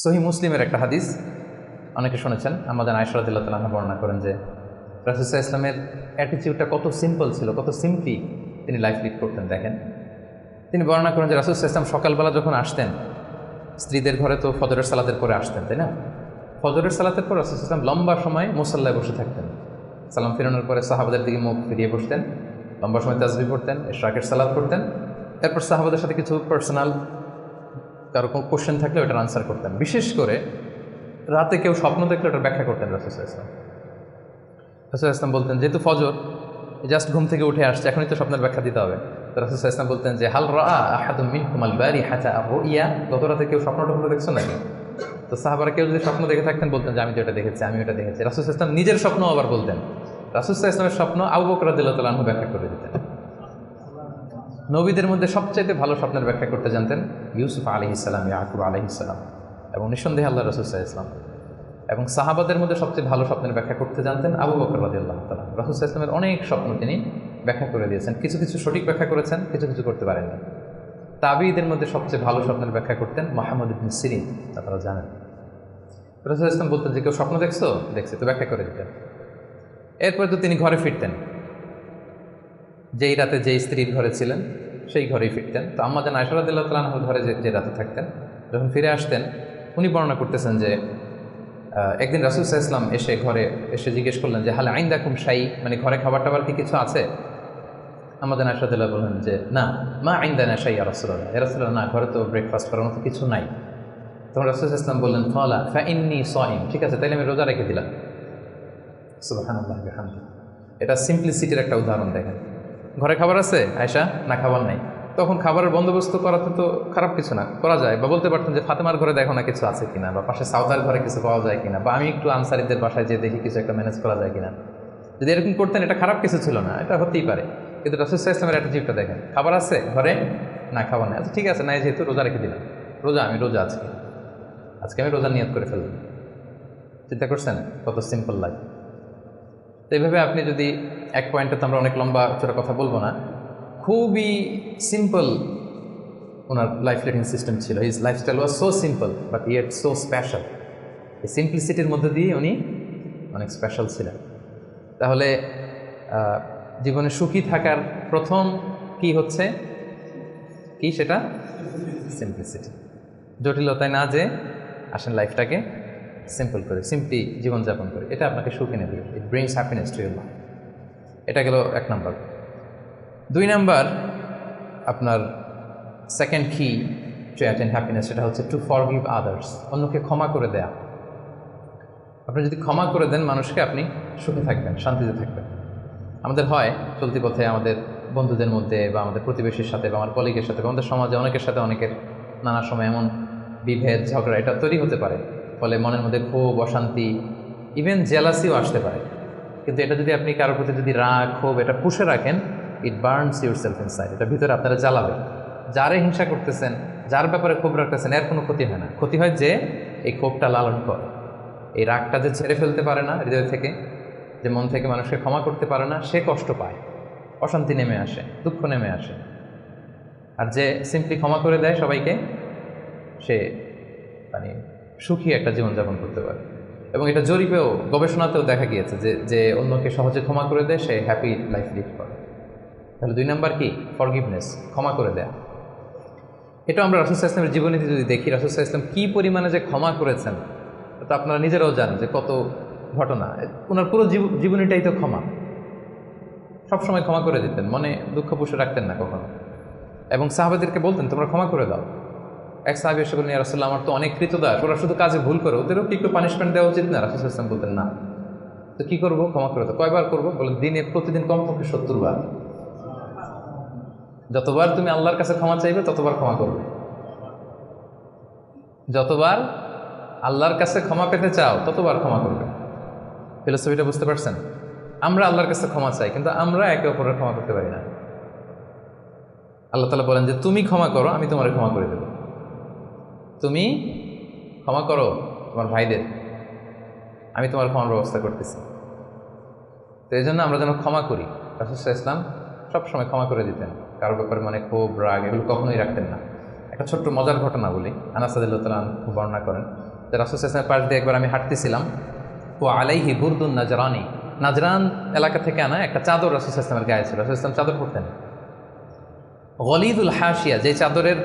সহিহ মুসলিমের একটা হাদিস অনেকে শুনেছেন, আমাদের আয়েশা রাদিয়াল্লাহু তাআলা বর্ণনা করেন যে রাসূল সাল্লাল্লাহু আলাইহি ওয়াসাল্লামের অ্যাটিটিউডটা কত সিম্পল ছিল, কত সিম্পলি তিনি লাইফ লিড করতেন। দেখেন, তিনি বর্ণনা করেন যে রাসূল সাল্লাল্লাহু আলাইহি ওয়াসাল্লাম সকালবেলা যখন আসতেন, স্ত্রীদের ঘরে তো ফজরের সালাতের পরে আসতেন, তাই না? ফজরের সালাতের পর রাসূল সাল্লাল্লাহু আলাইহি ওয়াসাল্লাম লম্বা সময় মুসাল্লায় বসে থাকতেন। সালাম ফিরানোর পরে সাহাবাদের দিকে মুখ ফিরিয়ে বসতেন, লম্বা সময় তাসবিহ পড়তেন, ইশরাকের সালাত পড়তেন। এরপর সাহাবাদের সাথে কিছু পার্সোনাল কারো কোনো কোশ্চেন থাকলে ওটার আনসার করতেন। বিশেষ করে রাতে কেউ স্বপ্ন দেখলে ওটার ব্যাখ্যা করতেন রাসূল সাল্লাল্লাহু আলাইহি ওয়াসাল্লাম। রাসূল সাল্লাল্লাহু আলাইহি ওয়াসাল্লাম বলতেন, যেহেতু ফজর জাস্ট ঘুম থেকে উঠে আসছে, এখনই তো স্বপ্নের ব্যাখ্যা দিতে হবে। তো রাসূল সাল্লাল্লাহু আলাইহি ওয়াসাল্লাম বলতেন যে হাল রাআ আহাদুম মিনকুম আল বারিহাতা রুইয়া, গত রাতে কেউ স্বপ্ন দেখছো নাকি? তো সাহাবারা কেউ যদি স্বপ্ন দেখে থাকতেন বলতেন যে আমি তো এটা দেখেছি, আমি ওটা দেখেছি। রাসূল সাল্লাল্লাহু আলাইহি ওয়াসাল্লাম নিজের স্বপ্ন আবার বলতেন। রাসূল সাল্লাল্লাহু আলাইহি ওয়াসাল্লামের স্বপ্ন আবু বকর রাদিয়াল্লাহু তাআলা আনহু ব্যাখ্যা করে দিতেন। নবীদের মধ্যে সবচাইতে ভালো স্বপ্নের ব্যাখ্যা করতে জানতেন ইউসুফ আলাইহিস সালাম, ইয়াকুব আলাইহিস সালাম এবং নিঃসন্দেহে আল্লাহ রাসূল সাল্লাল্লাহু আলাইহি ওয়াসাল্লাম। এবং সাহাবাদের মধ্যে সবচেয়ে ভালো স্বপ্নের ব্যাখ্যা করতে জানতেন আবু বকর রাদিয়াল্লাহু তাআলা। রাসূল সাল্লাল্লাহু আলাইহি ওয়াসাল্লামের অনেক স্বপ্ন তিনি ব্যাখ্যা করে দিয়েছেন, কিছু কিছু সঠিক ব্যাখ্যা করেছেন, কিছু কিছু করতে পারেননি। তাবিঈদের মধ্যে সবচেয়ে ভালো স্বপ্নের ব্যাখ্যা করতেন মুহাম্মদ ইবনে সিরিন, আপনারা জানেন। রাসূল সাল্লাল্লাহু আলাইহি ওয়াসাল্লাম বলতেন যে কেউ স্বপ্ন দেখছো? দেখছি, তো ব্যাখ্যা করে দিতেন। এরপরে তো তিনি ঘরে ফিরতেন, যেই রাতে যেই স্ত্রীর ঘরে ছিলেন সেই ঘরেই ফিরতেন। তো আম্মা জান আয়েশা রাদিয়াল্লাহু তাআলা আনহার ঘরে যে রাতে থাকতেন, যখন ফিরে আসতেন উনি বর্ণনা করতেছেন যে একদিন রাসূল সাল্লাল্লাহু আলাইহি ওয়াসাল্লাম এসে ঘরে এসে জিজ্ঞেস করলেন যে হাল আইন্দাকুম শাই, মানে ঘরে খাবার টাবার কি কিছু আছে? আম্মা জান আয়েশা রাদিয়াল্লাহু তাআলা বললেন যে না, মা আইন্দানা শাই ইয়া রাসূলুল্লাহ, ইয়া রাসূলুল্লাহ, না, ঘরে তো ব্রেকফাস্ট করার মতো কিছু নাই। তখন রাসূল সাল্লাল্লাহু আলাইহি ওয়াসাল্লাম বললেন ফালা ফা ইন্নী সাইম, ঠিক আছে তাইলে আমি রোজা রেখে দিলাম। সুবহানাল্লাহি ওয়া বিহামদিহি। এটা সিম্পলিসিটির একটা উদাহরণ। দেখেন, ঘরে খাবার আছে আয়েশা, না খাবার নাই, তখন খাবারের বন্দোবস্ত করাতে তো খারাপ কিছু না, করা যায়। বা বলতে পারতেন যে ফাতেমার ঘরে দেখো না কিছু আছে কিনা, বা পাশে সাউদার ঘরে কিছু পাওয়া যায় কিনা, বা আমি একটু আনসারিদের বাসায় যেয়ে দেখি কিছু একটা ম্যানেজ করা যায় কিনা। যদি এরকম করতেন এটা খারাপ কিছু ছিল না, এটা হতেই পারে। কিন্তু রাসূল সাল্লাল্লাহু আলাইহি ওয়াসাল্লামের অ্যাটিটিউডটা দেখেন, খাবার আছে ঘরে, না খাবার নেই, আচ্ছা ঠিক আছে, নাই যেহেতু রোজা রেখে দিলাম, আমি রোজা আজকে আমি রোজা নিয়ত করে ফেললাম। চিন্তা করছেন কত সিম্পল লাইফ। তো এইভাবে আপনি যদি এক পয়েন্টে, তো আমরা অনেক লম্বা চোরা কথা বলবো না, খুবই সিম্পল ওনার লাইফ লিডিং সিস্টেম ছিল। His lifestyle was so simple but yet so special. এই সিম্পলিসিটির মধ্যে দিয়ে উনি অনেক স্পেশাল ছিলেন। তাহলে জীবনে সুখী থাকার প্রথম কি হচ্ছে, কি সেটা? সিম্পলিসিটি। জটিলতায় না যে আসেন লাইফটাকে সিম্পল করে, সিম্পলি জীবনযাপন করে, এটা আপনাকে সুখ এনে দেবে। ইট brings happiness to your life. এটা গেল 1 নম্বর। 2 নম্বর, আপনার সেকেন্ড কি টু অ্যাটেইন হ্যাপিনেস, সেটা হচ্ছে টু ফরগিভ আদার্স, অন্যকে ক্ষমা করে দেয়া। আপনি যদি ক্ষমা করে দেন মানুষকে, আপনি সুখে থাকবেন, শান্তিতে থাকবেন। আমাদের হয় চলতি পথে আমাদের বন্ধুদের মধ্যে, বা আমাদের প্রতিবেশীর সাথে, বা আমার কলিগের সাথে, বা আমাদের সমাজে অনেকের সাথে অনেকের নানা সময় এমন বিভেদ, ঝগড়া এটা তৈরি হতে পারে, ফলে মনের মধ্যে ক্ষোভ, অশান্তি, ইভেন জেলাসিও আসতে পারে। কিন্তু এটা যদি আপনি কারোর প্রতি যদি রাগ, ক্ষোভ এটা পুষে রাখেন, ইট বার্নস ইউর সেলফ ইনসাইড, এটা ভিতরে আপনারা জ্বালাবে। যারে হিংসা করতেছেন, যার ব্যাপারে ক্ষোভ রাখতেছেন, এর কোনো ক্ষতি হয় না। ক্ষতি হয় যে এই ক্ষোভটা লালন করে, এই রাগটা যে ছেড়ে ফেলতে পারে না হৃদয় থেকে, যে মন থেকে মানুষকে ক্ষমা করতে পারে না, সে কষ্ট পায়, অশান্তি নেমে আসে, দুঃখ নেমে আসে। আর যে সিম্পলি ক্ষমা করে দেয় সবাইকে, সে মানে সুখী একটা জীবনযাপন করতে পারে। এবং এটা জরিপেও, গবেষণাতেও দেখা গিয়েছে যে যে অন্যকে সহজে ক্ষমা করে দেয় সে হ্যাপি লাইফ লিড করে। তাহলে 2 নম্বর কি? ফরগিভনেস, ক্ষমা করে দেয়া। এটা আমরা রাসূল সাল্লাল্লাহু আলাইহি ওয়াসাল্লামের জীবনীতে যদি দেখি, রাসূল সাল্লাল্লাহু আলাইহি ওয়াসাল্লাম কী পরিমাণে যে ক্ষমা করেছেন, তো আপনারা নিজেরাও জানেন যে কত ঘটনা। ওনার পুরো জীবনীটাই তো ক্ষমা, সবসময় ক্ষমা করে দিতেন, মনে দুঃখ পুষে রাখতেন না কখনো। এবং সাহাবাদেরকে বলতেন তোমরা ক্ষমা করে দাও। এক সাহাবী এসে বললেন, ইয়া রাসূলুল্লাহ, আমার তো অনেক কৃতদাস, ওরা শুধু কাজে ভুল করে, ওদেরও কি একটু পানিশমেন্ট দেওয়া উচিত না? রাসূল সাল্লাল্লাহু আলাইহি ওয়াসাল্লাম বলতেন না। তো কী করবো? ক্ষমা করে দাও। কয়বার করবো? বলেন প্রতিদিন কমপক্ষে 70 বার। যতবার তুমি আল্লাহর কাছে ক্ষমা চাইবে ততবার ক্ষমা করবে। যতবার আল্লাহর কাছে ক্ষমা পেতে চাও ততবার ক্ষমা করবে। ফিলোসফিটা বুঝতে পারছেন? আমরা আল্লাহর কাছে ক্ষমা চাই, কিন্তু আমরা একে অপরের ক্ষমা করতে পারি না। আল্লাহ তাআলা বলেন যে তুমি ক্ষমা করো, আমি তোমার ক্ষমা করে দেব। তুমি ক্ষমা করো তোমার ভাইদের, আমি তোমার ক্ষমার ব্যবস্থা করতেছি। তো এই জন্য আমরা যেন ক্ষমা করি। রাসূল সাল্লাল্লাহু আলাইহি ওয়াসাল্লাম সবসময় ক্ষমা করে দিতেন, কারোর ব্যাপারে মনে ক্ষোভ, রাগ এগুলো কখনোই রাখতেন না। একটা ছোট্ট মজার ঘটনা বলি। আনাস রাদিয়াল্লাহু তাআলা আনহু বর্ণনা করেন যে রাসূল সাল্লাল্লাহু আলাইহি ওয়াসাল্লামের পাশ দিয়ে একবার আমি হাঁটতেছিলাম, ও আলাইহি বুরদুন নাজরানি, নাজরান এলাকা থেকে আনা একটা চাদর রাসূল সাল্লাল্লাহু আলাইহি ওয়াসাল্লামের গায়ে ছিল। রাসূল সাল্লাল্লাহু আলাইহি ওয়াসাল্লাম চাদর পরতেন গলিদুল হাসিয়া, যে চাদরের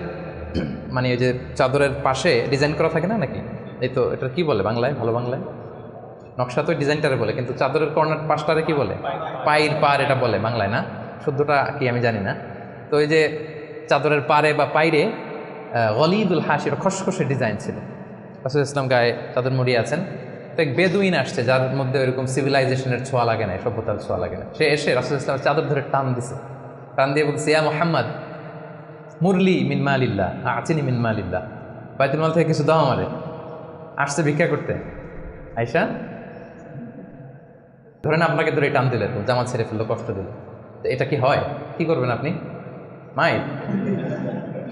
মানে ওই যে চাদরের পাশে ডিজাইন করা থাকে না নাকি, এই তো এটা কি বলে বাংলায়, ভালো বাংলায় নকশা তো ডিজাইনটারে বলে, কিন্তু চাদরের কর্নার পাশটারে কি বলে, পায়ের পার এটা বলে বাংলায় না, শুদ্ধটা কি আমি জানি না। তো এই যে চাদরের পারে বা পাইরে গলিদুল হাসির খসখসে ডিজাইন ছিল। রাসূল ইসলাম গায়ে চাদর মুড়িয়ে আছেন। তো এক বেদুইন আসছে যার মধ্যে ওইরকম সিভিলাইজেশনের ছোঁয়া লাগে না, সভ্যতার ছোঁয়া লাগে না। সে এসে রাসূল ইসলামের চাদর ধরে টান দিছে, টান দিয়ে বলছে, ইয়া মুহাম্মদ মুরলি মিন মালিল্লাহ আচিনি মিন মালিল্লাহ, বাইতুল মাল থেকে কিছু দাও আমারে। আসছে ভিক্ষা করতে, আয়সা ধরেন আপনাকে ধরে টান দিলে, জামা ছেড়ে ফেললো, কষ্ট দিল, তো এটা কি হয়? কি করবেন আপনি? মাইর,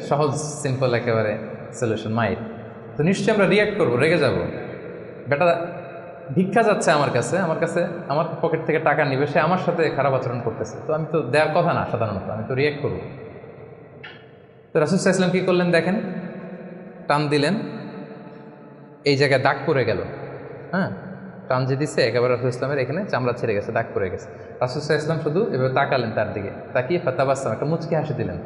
সহজ সিম্পল একেবারে সলিউশন, মাইর। তো নিশ্চয়ই আমরা রিয়াক্ট করবো, রেগে যাব। বেটা ভিক্ষা যাচ্ছে আমার কাছে আমার পকেট থেকে টাকা নিবে, সে আমার সাথে খারাপ আচরণ করতেছে, তো আমি তো দেওয়ার কথা না সাধারণত, আমি তো রিয়াক্ট করবো। তো রাসূল সাল্লাল্লাহু আলাইহি ওয়াসাল্লাম কি করলেন দেখেন, টান দিলেন, এই জায়গায় দাগ পড়ে গেল। হ্যাঁ, টান যে দিচ্ছে একেবারে রাসূল ইসলামের এখানে চামড়া ছেড়ে গেছে, দাগ পড়ে গেছে। রাসূল সাল্লাল্লাহু আলাইহি ওয়াসাল্লাম শুধু এভাবে তাকালেন তার দিকে, তাকিয়ে ফাতাবাসসাম, একটা মুচকি হাসি দিলেন,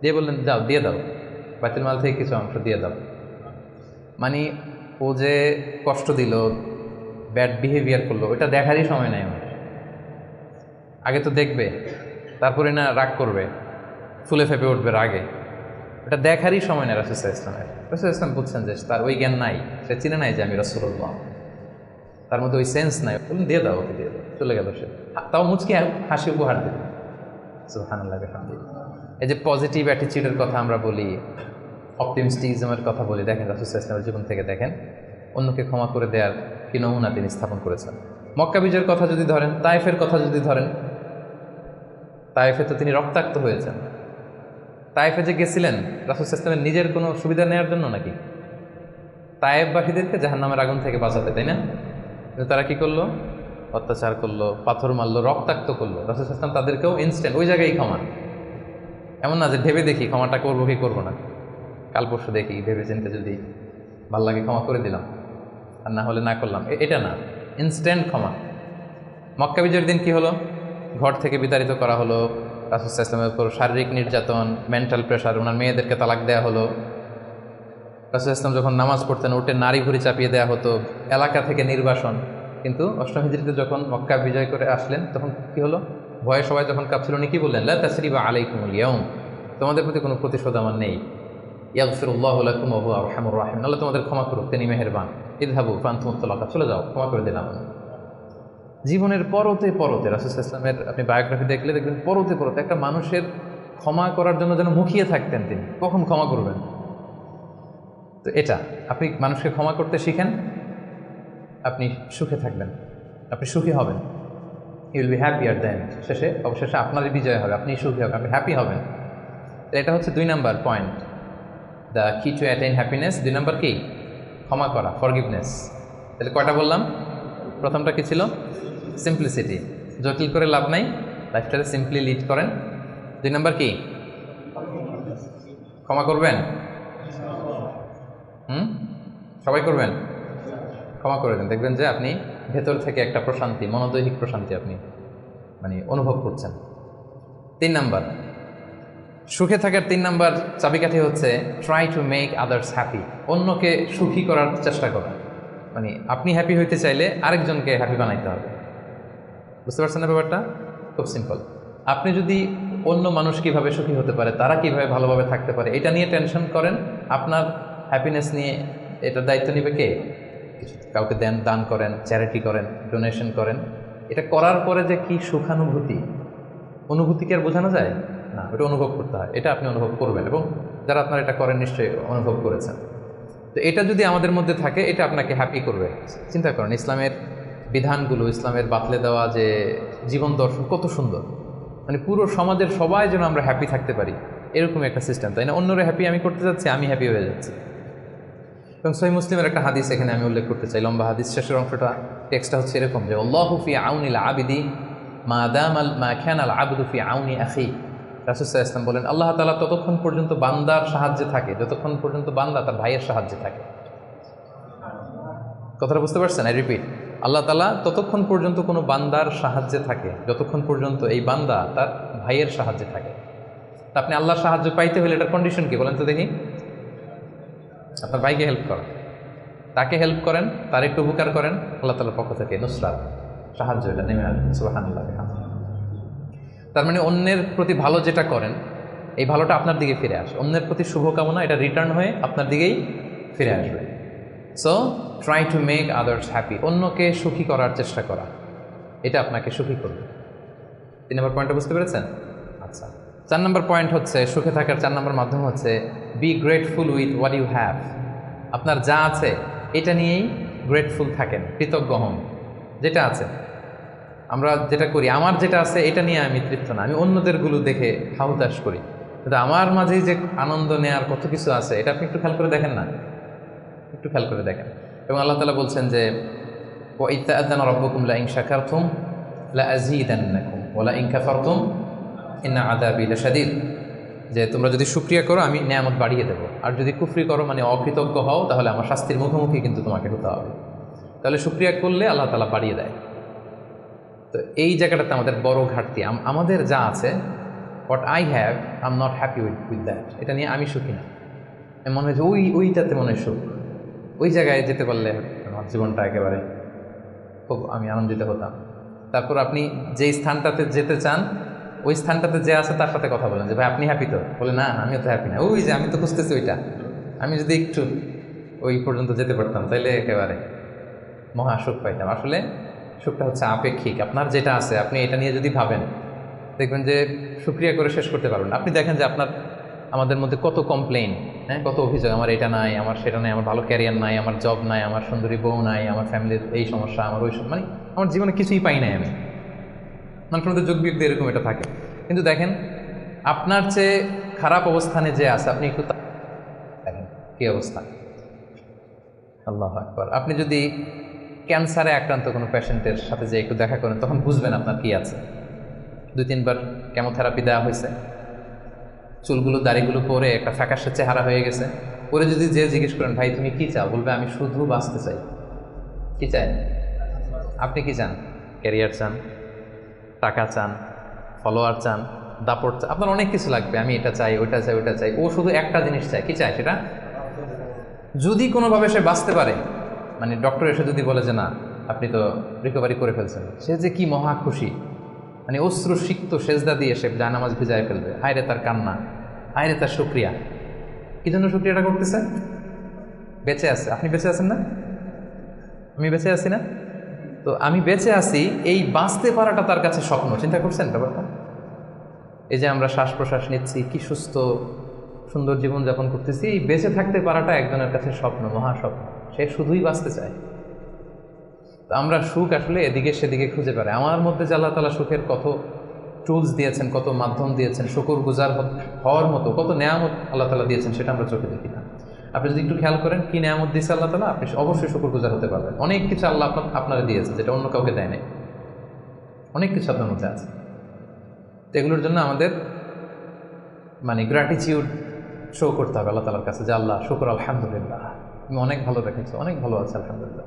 দিয়ে বললেন, যাও দিয়ে দাও, বাইতুল মাল থেকে কিছু অংশ দিয়ে দাও। মানে ও যে কষ্ট দিল, ব্যাড বিহেভিয়ার করলো, ওইটা দেখারই সময় নাই আমার। আগে তো দেখবে, তারপরে না রাগ করবে, ফুলে ফেপে উঠবে রাগে, এটা দেখারই সময় নেই রাসূল সাল্লাল্লাহু আলাইহি ওয়াসাল্লামের। রাসূল সাল্লাল্লাহু আলাইহি ওয়াসাল্লাম বুঝছেন যে তার ওই জ্ঞান নাই, সে চিনে নাই যে আমি রাসূলুল্লাহ, তার মধ্যে ওই সেন্স নাই। বলুন দিয়ে দাও, ওকে দিয়ে দাও, চলে গেল সে, তাও মুচকি হাসি উপহার দিল। সুবহানাল্লাহ বিহামদিহি। এই যে পজিটিভ অ্যাটিচিউডের কথা আমরা বলি, অপটিমিস্টিজমের কথা বলি, দেখেন রাসূল সাল্লাল্লাহু আলাইহি ওয়াসাল্লামের জীবন থেকে দেখেন অন্যকে ক্ষমা করে দেওয়ার কি নমুনা তিনি স্থাপন করেছেন। মক্কা বিজয়ের কথা যদি ধরেন, তায়েফের কথা যদি ধরেন, তায়েফে তো তিনি রক্তাক্ত হয়েছেন। তায়েফে যে গেছিলেন রাসূল সাল্লাল্লাহু আলাইহি ওয়াসাল্লামের নিজের কোনো সুবিধা নেওয়ার জন্য নাকি? তায়েফবাসীদেরকে জাহান্নামের আগুন থেকে বাঁচাতে, তাই না? কিন্তু তারা কি করলো? অত্যাচার করলো, পাথর মারলো, রক্তাক্ত করলো। রাসূল সাল্লাল্লাহু আলাইহি ওয়াসাল্লাম তাদেরকেও ইনস্ট্যান্ট ওই জায়গায় ক্ষমা, এমন না যে ভেবে দেখি ক্ষমাটা করবো কি করবো না, কাল পরশু দেখি, ভেবে চিন্তে যদি ভাল লাগে ক্ষমা করে দিলাম, আর না হলে না করলাম, এটা না, ইনস্ট্যান্ট ক্ষমা। মক্কা বিজয়ের দিন কি হলো? ঘর থেকে বিতাড়িত করা হলো, রাসূল সাল্লাল্লাহু আলাইহি ওয়াসাল্লামের উপর শারীরিক নির্যাতন, মেন্টাল প্রেশার, ওনার মেয়েদেরকে তালাক দেওয়া হলো। রাসূল সাল্লাল্লাহু আলাইহি ওয়াসাল্লাম যখন নামাজ পড়তেন উঠে নারী ভুঁড়ি চাপিয়ে দেওয়া হতো, এলাকা থেকে নির্বাসন। কিন্তু অষ্টম হিজরিতে যখন মক্কা বিজয় করে আসলেন তখন কি হলো? ভয়ে সবাই যখন কাঁপছিল, উনি কি বললেন? লা তাসরিবা আলাইকুমুল ইয়াউম, তোমাদের প্রতি কোনো প্রতিশোধ আমার নেই। ইয়াগফিরুল্লাহু লাকুম ওয়া হুয়া আরহামুর রাহিম, আল্লাহ তোমাদের ক্ষমা করুক, তিনি মেহেরবান। ইযহাবু ফাআনতুমুত তালাকা, চলে যাও, ক্ষমা করে দিলাম। জীবনের পরতে পরতে রাসূল সাল্লাল্লাহু আলাইহি ওয়াসাল্লামের আপনি বায়োগ্রাফি দেখলে দেখবেন পরতে পরতে একটা মানুষের ক্ষমা করার জন্য যেন মুখিয়ে থাকতেন তিনি, কখন ক্ষমা করবেন। তো এটা আপনি মানুষকে ক্ষমা করতে শিখেন, আপনি সুখে থাকবেন, আপনি সুখী হবেন, you will be happy at the end. অবশেষে আপনারই বিজয় হবে, আপনি সুখী হবেন, আপনি হ্যাপি হবেন। তো এটা হচ্ছে 2 নাম্বার পয়েন্ট, দ্য কি টু অ্যাটেইন হ্যাপিনেস। 2 নাম্বার কি? ক্ষমা করা, ফরগিভনেস। তাহলে কয়টা বললাম? প্রথমটা কি ছিল? সিম্পলিসিটি, জটিল করে লাভ নাই, লাইফটাকে সিম্পলি লিড করেন। 2 নাম্বার কি? ক্ষমা করবেন। সবাই করবেন, ক্ষমা করে দেন, দেখবেন যে আপনি ভেতর থেকে একটা প্রশান্তি, মনোদৈহিক প্রশান্তি আপনি মানে অনুভব করছেন। 3 নাম্বার সুখে থাকার 3 নাম্বার চাবিকাঠি হচ্ছে try to make others happy, অন্যকে সুখী করার চেষ্টা করা। মানে আপনি হ্যাপি হইতে চাইলে আরেকজনকে হ্যাপি বানাইতে হবে। বুঝতে পারছেন না ব্যাপারটা? খুব সিম্পল। আপনি যদি অন্য মানুষ কীভাবে সুখী হতে পারে, তারা কীভাবে ভালোভাবে থাকতে পারে, এটা নিয়ে টেনশন করেন, আপনার হ্যাপিনেস নিয়ে এটার দায়িত্ব নেবে কে? কাউকে দান করেন, চ্যারিটি করেন, ডোনেশন করেন। এটা করার পরে যে কি সুখানুভূতি, অনুভূতি কি আর বোঝানো যায় না, এটা অনুভব করতে হয়। এটা আপনি অনুভব করবেন এবং যারা আপনারা এটা করেন নিশ্চয়ই অনুভব করেছেন। তো এটা যদি আমাদের মধ্যে থাকে, এটা আপনাকে হ্যাপি করবে। চিন্তা করেন ইসলামের বিধানগুলো, ইসলামের বাতলে দেওয়া যে জীবন দর্শন কত সুন্দর, মানে পুরো সমাজের সবাই যেন আমরা হ্যাপি থাকতে পারি, এরকম একটা সিস্টেম, তাই না? অন্যরা হ্যাপি আমি করতে যাচ্ছি, আমি হ্যাপি হয়ে যাচ্ছি। এবং সহিহ মুসলিমের একটা হাদিস এখানে আমি উল্লেখ করতে চাই, লম্বা হাদিস, শেষের অংশটা, টেক্সটটা হচ্ছে এরকম যে আল্লাহু ফি আউনিল আবিদি মা কানাল আবদু ফি আউনি আখি। রাসূল সাল্লাল্লাহু আলাইহি ওয়াসাল্লাম বলেন, আল্লাহ তাআলা ততক্ষণ পর্যন্ত বান্দার সাহায্যে থাকে যতক্ষণ পর্যন্ত বান্দা তার ভাইয়ের সাহায্যে থাকে। কথাটা বুঝতে পারছেন? আই রিপিট, আল্লাহ তাআলা ততক্ষণ পর্যন্ত কোনো বান্দার সাহায্যে থাকে যতক্ষণ পর্যন্ত এই বান্দা তার ভাইয়ের সাহায্যে থাকে। তা আপনি আল্লাহর সাহায্য পাইতে হলে এটার কন্ডিশন কি বলেন তো দেখি? আপনার ভাইকে হেল্প করেন, তাকে হেল্প করেন, তার একটু উপকার করেন, আল্লাহ তাআলার পক্ষ থেকে নুসরাত, সাহায্য এটা নেমে আসবে। সুবহানাল্লাহ। তার মানে অন্যের প্রতি ভালো যেটা করেন এই ভালোটা আপনার দিকে ফিরে আসে, অন্যের প্রতি শুভকামনা এটা রিটার্ন হয়ে আপনার দিকেই ফিরে আসবে। So try to make others happy, অন্যকে সুখী করার চেষ্টা করা, এটা আপনাকে সুখী করবে। 3 নম্বর পয়েন্টটা বুঝতে পেরেছেন? আচ্ছা, 4 নম্বর পয়েন্ট হচ্ছে, সুখে থাকার 4 নম্বর মাধ্যম হচ্ছে be grateful with what you have. আপনার যা আছে এটা নিয়েই গ্রেটফুল থাকেন, কৃতজ্ঞ হন। যেটা আছে, আমরা যেটা করি, আমার যেটা আছে এটা নিয়ে আমি তৃপ্ত না, আমি অন্যদেরগুলো দেখে হাউতাস করি, কিন্তু আমার মাঝেই যে আনন্দ নেয়ার কত কিছু আছে এটা আপনি একটু খেয়াল করে দেখেন না, একটু খেয়াল করে দেখেন। এবং আল্লাহ তাআলা বলছেন যে ওয়াইদ তাআযানা রাব্বুকুম লাইন শাকারতুম লাআযীদান্নাকুম ওয়া লাইন কাফারতুম ইন্না আযাবি লাশাদীদ, যে তোমরা যদি শুকরিয়া করো আমি নিয়ামত বাড়িয়ে দেবো, আর যদি কুফরি করো মানে অকৃতজ্ঞ হও তাহলে আমার শাস্তির মুখোমুখি কিন্তু তোমাকে হতে হবে। তাহলে শুকরিয়া করলে আল্লাহ তাআলা বাড়িয়ে দেয়। তো এই জায়গাটাতে আমাদের বড় ঘাটতি, আমাদের যা আছে, what I have I am not happy with that, এটা নিয়ে আমি সুখী না। মনে হয় যে ওইটাতে মনে হয় সুখ, ওই জায়গায় যেতে পারলে আমার জীবনটা একেবারে খুব আমি আনন্দিত হতাম। তারপর আপনি যেই স্থানটাতে যেতে চান ওই স্থানটাতে যে আছে তার সাথে কথা বলেন যে ভাই আপনি হ্যাপি তো? বলে না আমিও তো হ্যাপি না, ওই যে আমি তো খুঁজতেছি ওইটা, আমি যদি একটু ওই পর্যন্ত যেতে পারতাম তাইলে একেবারে মহা সুখ পাইতাম। আসলে সুখটা হচ্ছে আপেক্ষিক, আপনার যেটা আছে আপনি এটা নিয়ে যদি ভাবেন দেখবেন যে শুকরিয়া করে শেষ করতে পারবেন। আপনি দেখেন যে আমাদের মধ্যে কত কমপ্লেইন, হ্যাঁ, কত অভিযোগ, আমার এটা নাই, আমার সেটা নাই, আমার ভালো ক্যারিয়ার নাই, আমার জব নাই, আমার সুন্দরী বউ নাই, আমার ফ্যামিলির এই সমস্যা, আমার ওই মানে আমার জীবনে কিছুই পাই নাই আমি। মানুষের মধ্যে যোগ বিয়োগ এরকম এটা থাকে। কিন্তু দেখেন আপনার চেয়ে খারাপ অবস্থানে যে আছে আপনি একটু দেখেন কী অবস্থা। আল্লাহু আকবার। আপনি যদি ক্যান্সারে আক্রান্ত কোনো পেশেন্টের সাথে যে একটু দেখা করেন তখন বুঝবেন আপনার কী আছে। 2-3 বার কেমোথেরাপি দেওয়া হয়েছে, চুলগুলো দাড়িগুলো পরে একটা ফ্যাকাশে চেহারা হয়ে গেছে, পরে যদি যে জিজ্ঞেস করেন ভাই তুমি কী চাও, বলবে আমি শুধু বাঁচতে চাই। কী চাই? আপনি কি চান? ক্যারিয়ার চান, টাকা চান, ফলোয়ার চান, দাপট চান, আপনার অনেক কিছু লাগবে, আমি এটা চাই, ওইটা চাই, ওইটা চাই। ও শুধু একটা জিনিস চায়, কি চায় সেটা? যদি কোনোভাবে সে বাঁচতে পারে, মানে ডক্টর এসে যদি বলে যে না আপনি তো রিকভারি করে ফেলছেন, সে যে কি মহা খুশি, মানে অশ্রু সিক্ত সেজদা দিয়ে সে জায়নামাজ ভিজায় ফেলবে। হায়রে তার কান্না, হায়রে তার শুকরিয়া। কি জন্য শুকরিয়াটা করতেছে? বেঁচে আছে। আপনি বেঁচে আছেন না? আমি বেঁচে আছি না? তো আমি বেঁচে আছি, এই বাঁচতে পারাটা তার কাছে স্বপ্ন। চিন্তা করছেন ব্যাপারটা? এই যে আমরা শ্বাস প্রশ্বাস নিচ্ছি, কি সুস্থ সুন্দর জীবনযাপন করতেছি, এই বেঁচে থাকতে পারাটা একজনের কাছে স্বপ্ন, মহাস্বপ্ন। সে শুধুই বাঁচতে চায়। তো আমরা সুখ আসলে এদিকে সেদিকে খুঁজে পাই। আমার মধ্যে যে আল্লাহ তাআলা সুখের কত টুলস দিয়েছেন, কত মাধ্যম দিয়েছেন, শুকর গুজার হওয়ার মতো কত নেয়ামত আল্লাহ তাআলা দিয়েছেন, সেটা আমরা চোখে দেখি না। আপনি যদি একটু খেয়াল করেন কি নেয়ামত দিয়েছে আল্লাহ তাআলা, আপনি অবশ্যই শুকর গুজার হতে পারবেন। অনেক কিছু আল্লাহ আপনারা দিয়েছে যেটা অন্য কাউকে দেয় নাই, অনেক কিছু আপনার মধ্যে আছে। তো এগুলোর জন্য আমাদের মানে গ্র্যাটিটিউড শো করতে হবে আল্লাহ তাআলার কাছে যে আল্লাহ শুকর, আলহামদুলিল্লাহ তুমি অনেক ভালো রেখেছো, অনেক ভালো আছে, আলহামদুলিল্লাহ।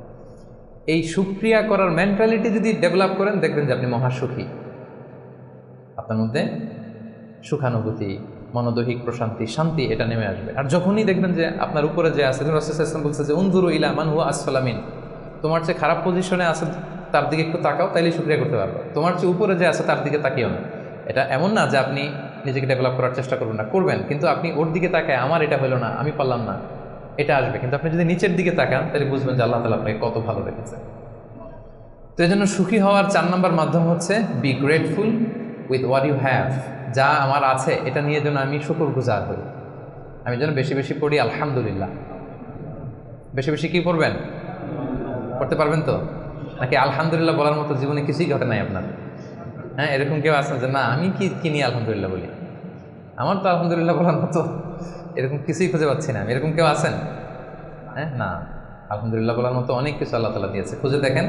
এই শুকরিয়া করার মেন্টালিটি যদি ডেভেলপ করেন দেখবেন যে আপনি মহাসুখী, আপনার মধ্যে সুখানুভূতি, মনোদৈহিক প্রশান্তি, শান্তি এটা নেমে আসবে। আর যখনই দেখবেন যে আপনার উপরে যে আছে, রাসূল সাল্লাল্লাহু আলাইহি ওয়াসাল্লাম বলছে যে উনজুরু ইলা মান হুয়া আসফালা মিন, তোমার চেয়ে খারাপ পজিশনে আছে তার দিকে একটু তাকাও, তাইলেই শুকরিয়া করতে পারবে। তোমার চেয়ে উপরে যে আছে তার দিকে তাকিও না। এটা এমন না যে আপনি নিজেকে ডেভেলপ করার চেষ্টা করবেন না, করবেন, কিন্তু আপনি ওর দিকে তাকায় আমার এটা হলো না, আমি পারলাম না, এটা আসবে। কিন্তু আপনি যদি নিচের দিকে তাকান তাহলে বুঝবেন যে আল্লাহ তাআলা আপনাকে কত ভালো রেখেছে। তো এই জন্য সুখী হওয়ার 4 নম্বর মাধ্যম হচ্ছে be grateful with what you have. যা আমার আছে এটা নিয়ে যেন আমি শুকর গুজার হই, আমি যেন বেশি বেশি পড়ি আলহামদুলিল্লাহ। বেশি বেশি কি পড়বেন? পড়তে পারবেন তো? নাকি আলহামদুলিল্লাহ বলার মতো জীবনে কিছুই ঘটে নাই আপনার? হ্যাঁ, এরকম কেউ আছেন যে না আমি কি নিয়ে আলহামদুলিল্লাহ বলি, আমার তো আলহামদুলিল্লাহ বলার মতো এরকম কিছুই খুঁজে পাচ্ছি না। এরকম কেউ আছেন? হ্যাঁ, না, আলহামদুলিল্লাহ বলার মতো অনেক কিছু আল্লাহ তাআলা দিয়েছে। খুঁজে দেখেন,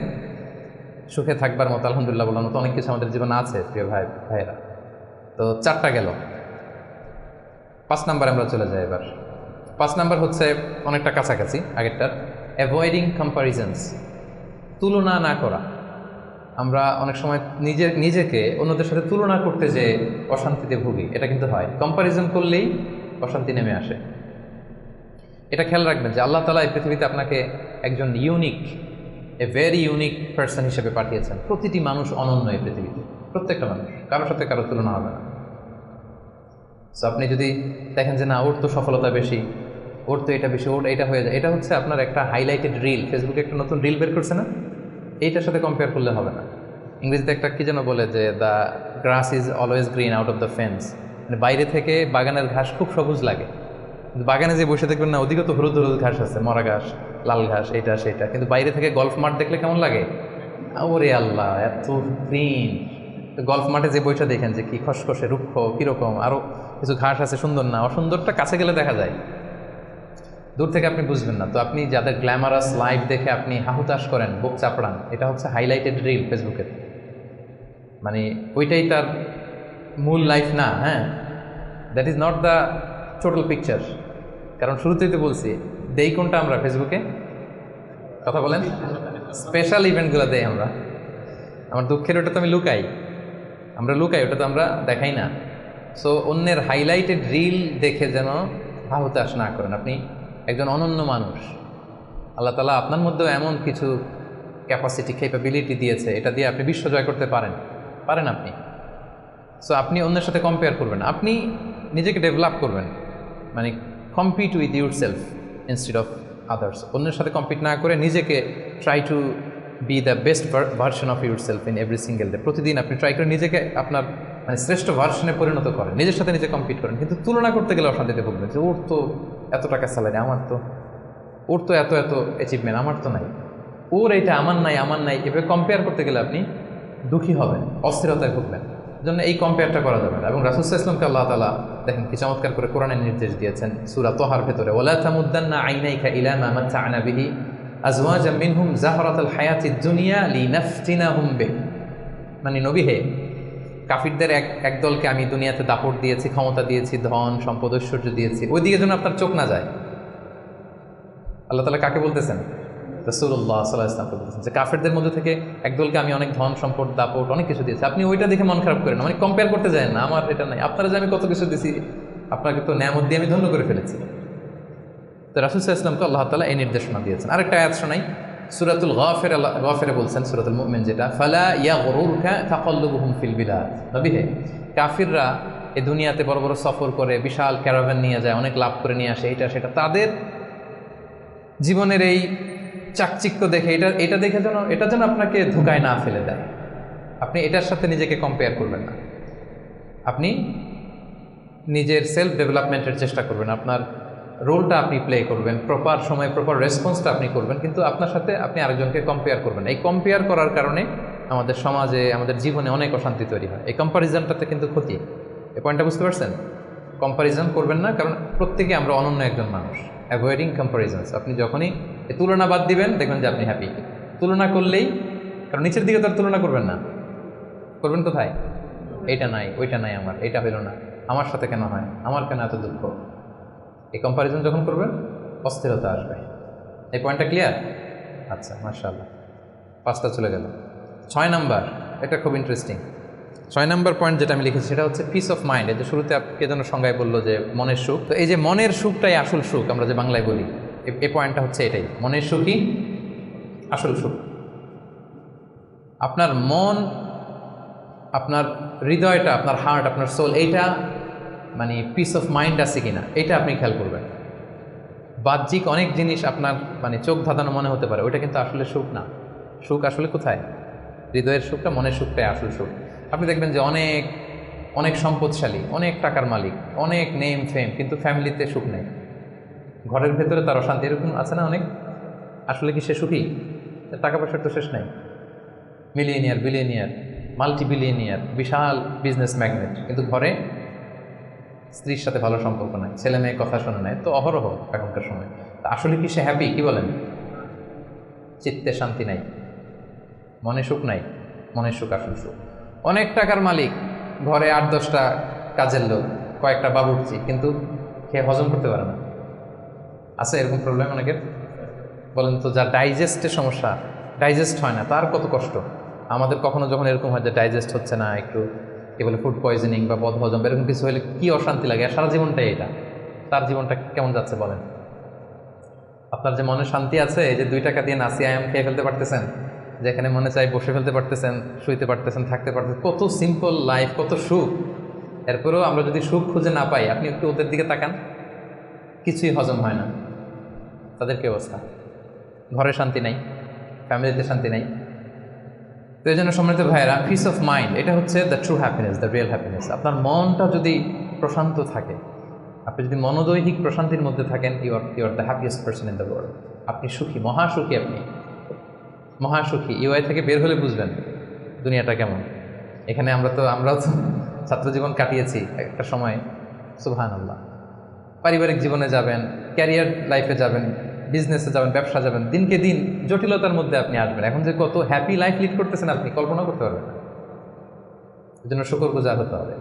সুখে থাকবার মতো আলহামদুলিল্লাহ বলার মতো অনেক কিছু আমাদের জীবনে আছে প্রিয় ভাইয়েরা। তো 4টা গেল। 5 নাম্বার আমরা চলে যাই এবার। 5 নাম্বার হচ্ছে অনেকটা কাছাকাছি আগেরটার, অ্যাভয়েডিং কম্প্যারিজনস, তুলনা না করা। আমরা অনেক সময় নিজেকে অন্যদের সাথে তুলনা করতে যে অশান্তিতে ভুগি, এটা কিন্তু হয়। কম্প্যারিজন করলেই অশান্তি নেমে আসে। এটা খেয়াল রাখবেন যে আল্লাহ তাআলা এই পৃথিবীতে আপনাকে একজন unique, a very unique person হিসেবে পাঠিয়েছেন। প্রতিটি মানুষ অনন্য এই পৃথিবীতে, প্রত্যেকটা মানুষ, কারোর সাথে কারো তুলনা হবে না। সো আপনি যদি দেখেন যে না ওর তো সফলতা বেশি, ওর তো এটা বেশি, ওর এটা হয়ে যায়, এটা হচ্ছে আপনার একটা হাইলাইটেড রিল। ফেসবুকে একটা নতুন রিল বের করছে না, এইটার সাথে কম্পেয়ার করলে হবে না। ইংরেজিতে একটা কি যেন বলে যে the grass is always green out of the fence, মানে বাইরে থেকে বাগানের ঘাস খুব সবুজ লাগে, কিন্তু বাগানে যে বসে দেখবেন না ওদিকে তো হলুদ হলুদ ঘাস আছে, মরা ঘাস, লাল ঘাস, এটা সেটা, কিন্তু বাইরে থেকে গল্ফ মাঠ দেখলে কেমন লাগে? ওরে আল্লাহ এত গ্রিন। গল্ফ মাঠে যে বইটা দেখেন যে কি খসখসে রুক্ষ, কীরকম, আরও কিছু ঘাস আছে, সুন্দর না? অসুন্দরটা কাছে গেলে দেখা যায়, দূর থেকে আপনি বুঝবেন না। তো আপনি যাদের গ্ল্যামারাস লাইফ দেখে আপনি হাহুতাশ করেন, বুক চাপড়ান, এটা হচ্ছে হাইলাইটেড রিল ফেসবুকের, মানে ওইটাই তার মূল লাইফ না। হ্যাঁ, that is not the total picture. কারণ শুরুতেই তো বলছি, দেই কোনটা আমরা ফেসবুকে? কথা বলেন, স্পেশাল ইভেন্টগুলো দেই আমরা। আমার দুঃখের ওটা তো আমি লুকাই, আমরা লুকাই, ওটা তো আমরা দেখাই না। সো অন্যের হাইলাইটেড রিল দেখে যেন হাহুতাশ না করেন। আপনি একজন অনন্য মানুষ, আল্লাহ তাআলা আপনার মধ্যেও এমন কিছু ক্যাপাসিটি, ক্যাপাবিলিটি দিয়েছে, এটা দিয়ে আপনি বিশ্ব জয় করতে পারেন আপনি। সো আপনি অন্যের সাথে কম্পেয়ার করবেন, আপনি নিজেকে ডেভেলপ করবেন, মানে compete with your self instead of others. অন্যের সাথে কম্পিট না করে নিজেকে try to B the best version of your self in every single day. প্রতিদিন আপনি ট্রাই করে নিজেকে আপনার মানে শ্রেষ্ঠ ভার্সনে পরিণত করেন, নিজের সাথে নিজে কম্পিট করেন। কিন্তু তুলনা করতে গেলে অশান্তিতে ভুগবেন যে ওর তো এত টাকা স্যালারি, ওর তো এত এত অ্যাচিভমেন্ট, আমার তো নাই, ওর এইটা আমার নাই, এভাবে কম্পেয়ার করতে গেলে আপনি দুঃখী হবেন, অস্থিরতায় ভুগবেন। জন্য এই কম্পেয়ারটা করা যাবে না। এবং রাসূল সাল্লাল্লাহু আলাইহি ওয়াসাল্লামকে আল্লাহ তাআলা দেখেন কি চমৎকার করে কোরআনের নির্দেশ দিয়েছেন সূরা তাহার ভেতরে, ওয়ালা তামুদ্দান্না আইনাইকা ইলা মা মাত্তা'না বিহি আজওয়াজাম মিনহুম যাহরাতাল হায়াতিদ দুনিয়া লিনাফতিনাহুম বিহি। মানে নবী হে, কাফিরদের এক দলকে আমি দুনিয়াতে দাপট দিয়েছি, ক্ষমতা দিয়েছি, ধন সম্পদ ঐশ্বর্য দিয়েছি, ওইদিকে যেন আপনার চোখ না যায়। আল্লাহ তাআলা কাকে বলতেছেন? রাসূলুল্লাহ সাল্লাল্লাহু আলাইহি ওয়াসাল্লামকে বলতেছেন যে কাফেরদের মধ্যে থেকে একদলকে আমি অনেক ধন সম্পদ দাপট অনেক কিছু দিয়েছি, আপনি ওইটা দেখে মন খারাপ করেন না, মানে কম্পেয়ার করতে যায় না, আমার এটা নাই, আপনারা যে আমি কত কিছু দিয়েছি, আপনাকে তো নেয়ামত দিয়ে আমি ধন্য করে ফেলেছি। তো রাসূল সাল্লাল্লাহু আলাইহি ওয়াসাল্লামকে আল্লাহ তাআলা এই নির্দেশনা দিয়েছেন। আরেকটা আয়াত শোনাই, সূরাতুল গাফিরে বলছেন, সূরাতুল মুমিন যেটা, ফালা ইয়াগরুরকা তাকাল্লুবুহুম ফিল বিলাদ। নবী হে, কাফিররা এই দুনিয়াতে বড় বড় সফর করে, বিশাল ক্যারাভান নিয়ে যায়, অনেক লাভ করে নিয়ে আসে, এটা সেটা, তাদের জীবনের এই চাকচিক্য দেখে, এটা দেখে এটা যেন আপনাকে ধোঁকায় না ফেলে দেয়। আপনি এটার সাথে নিজেকে কম্পেয়ার করবেন না, আপনি নিজের সেলফ ডেভেলপমেন্টের চেষ্টা করবেন, আপনার রোলটা আপনি প্লে করবেন, প্রপার সময় প্রপার রেসপন্সটা আপনি করবেন, কিন্তু আপনার সাথে আপনি আরেকজনকে কম্পেয়ার করবেন। এই কম্পেয়ার করার কারণে আমাদের সমাজে, আমাদের জীবনে অনেক অশান্তি তৈরি হয়। এই কম্প্যারিজনটাতে কিন্তু ক্ষতি। এই পয়েন্টটা বুঝতে পারছেন? কম্প্যারিজন করবেন না, কারণ প্রত্যেকে আমরা অনন্য একজন মানুষ। অ্যাভয়েডিং কম্প্যারিজনস, আপনি যখনই এই তুলনা বাদ দিবেন দেখবেন যে আপনি হ্যাপি। তুলনা করলেই, কারণ নিচের দিকে তো আর তুলনা করবেন না, করবেন কোথায়? এইটা নাই, ওইটা নাই, আমার এইটা হইল না, আমার সাথে কেন হয়, আমার কেন এত দুঃখ। এই কম্প্যারিজন যখন করবেন অস্থিরতা আসবে। এই পয়েন্টটা ক্লিয়ার? আচ্ছা, মাশাআল্লাহ। 5টা চলে গেল। 6 নাম্বার, এটা খুব ইন্টারেস্টিং। 6 নাম্বার পয়েন্ট যেটা আমি লিখেছি সেটা হচ্ছে পিস অফ মাইন্ড। এই যে শুরুতে কে যেন সংজ্ঞায় বললো যে মনের সুখ, তো এই যে মনের সুখটাই আসল সুখ, আমরা যে বাংলায় বলি, এই পয়েন্টটা হচ্ছে এটাই, মনের সুখই আসল সুখ। আপনার মন, আপনার হৃদয়টা, আপনার হার্ট, আপনার সোল, এইটা মানে পিস অফ মাইন্ড আছে কিনা এটা আপনি খেয়াল করবেন। বাহ্যিক অনেক জিনিস আপনার মানে চোখ ধাঁধানো মনে হতে পারে, ওইটা কিন্তু আসলে সুখ না। সুখ আসলে কোথায়? হৃদয়ের সুখটা, মনের সুখটাই আসল সুখ। আপনি দেখবেন যে অনেক অনেক সম্পদশালী, অনেক টাকার মালিক, অনেক নেম ফেম, কিন্তু ফ্যামিলিতে সুখ নেই, ঘরের ভেতরে তার অশান্তি, এরকম আছে না অনেক। আসলে কি সে সুখী? টাকা পয়সার তো শেষ নাই, মিলিয়নিয়ার, বিলিয়নিয়ার, মাল্টি বিলিয়নিয়ার, বিশাল বিজনেস ম্যাগনেট, কিন্তু ঘরে স্ত্রীর সাথে ভালো সম্পর্ক নাই, ছেলে মেয়ে কথা শোনে নাই, তো অহরহ এখনকার সময়। আসলে কি সে হ্যাপি? কি বলেন? চিত্তে শান্তি নাই, মনে সুখ নাই। মনের সুখ আসল সুখ। অনেক টাকার মালিক, ঘরে 8-10টা কাজের লোক, কয়েকটা বাবুর্চি, কিন্তু খেয়ে হজম করতে পারে না। আছে এরকম প্রবলেম অনেকের? বলেন তো, যার ডাইজেস্টের সমস্যা, ডাইজেস্ট হয় না, তার কত কষ্ট। আমাদের কখনো যখন এরকম হয় যে ডাইজেস্ট হচ্ছে না, একটু কি বলে ফুড পয়জনিং বা বদহজম এরকম কিছু হলে কি অশান্তি লাগে, আর সারা জীবনটাই এটা। তার জীবনটা কেমন যাচ্ছে বলেন? আপনার যে মনে শান্তি আছে, এই যে 2 টাকা দিয়ে নাসি আয়াম খেয়ে ফেলতে পারতেছেন, যেখানে মনে চাই বসে ফেলতে পারতেছেন, শুইতে পারতেছেন, থাকতে পারতেছেন, কত সিম্পল লাইফ, কত সুখ। এরপরেও আমরা যদি সুখ খুঁজে না পাই, আপনি একটু ওদের দিকে তাকান, কিছুই হজম হয় না। তাদের কি অবস্থা? ঘরে শান্তি নাই, ফ্যামিলিতে শান্তি নাই। তো এই জন্য সম্মানিত ভাইয়েরা, পিস অফ মাইন্ড এটা হচ্ছে the true happiness, the real happiness. আপনার মনটা যদি প্রশান্ত থাকে, আপনি যদি মনোদৈহিক প্রশান্তির মধ্যে থাকেন, you are the happiest person in the world. আপনি সুখী, মহাসুখী, আপনি মহাসুখী। ইউআই থেকে বের হলে বুঝবেন দুনিয়াটা কেমন। এখানে আমরাও তো ছাত্র জীবন কাটিয়েছি একটা সময়, সুবহানাল্লাহ। পারিবারিক জীবনে যাবেন, ক্যারিয়ার লাইফে যাবেন, বিজনেসে যাবেন, ব্যবসা যাবেন, দিনকে দিন জটিলতার মধ্যে আপনি আসবেন। এখন যে কত হ্যাপি লাইফ লিড করতেছেন আপনি কল্পনা করতে পারবেন না। এই জন্য শুকরগুজার হতে হবে।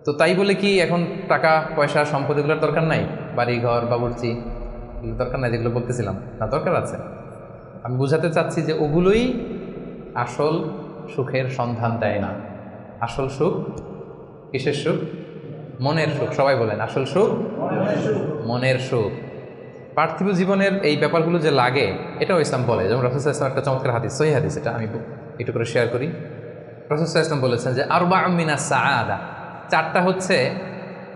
তো তাই বলে কি এখন টাকা পয়সা সম্পদ এগুলোর দরকার নাই? বাড়ি ঘর বাবুর্চি এগুলো দরকার নাই, যেগুলো বলতেছিলাম, না দরকার আছে। আমি বুঝাতে চাচ্ছি যে ওগুলোই আসল সুখের সন্ধান দেয় না। আসল সুখ কিসের সুখ? মনের সুখ। সবাই বলেন আসল সুখ মনের সুখ। পার্থিব জীবনের এই ব্যাপারগুলো যে লাগে, এটাও ইসলাম বলে। যেমন রাসূল সাল্লাল্লাহু আলাইহি ওয়াসাল্লাম একটা চমৎকার হাদিস, সহিহ হাদিস, এটা আমি একটু করে শেয়ার করি। রাসূল সাল্লাল্লাহু আলাইহি ওয়াসাল্লাম বলেছেন যে আরবাউম মিনাস সাআদা, 4টা হচ্ছে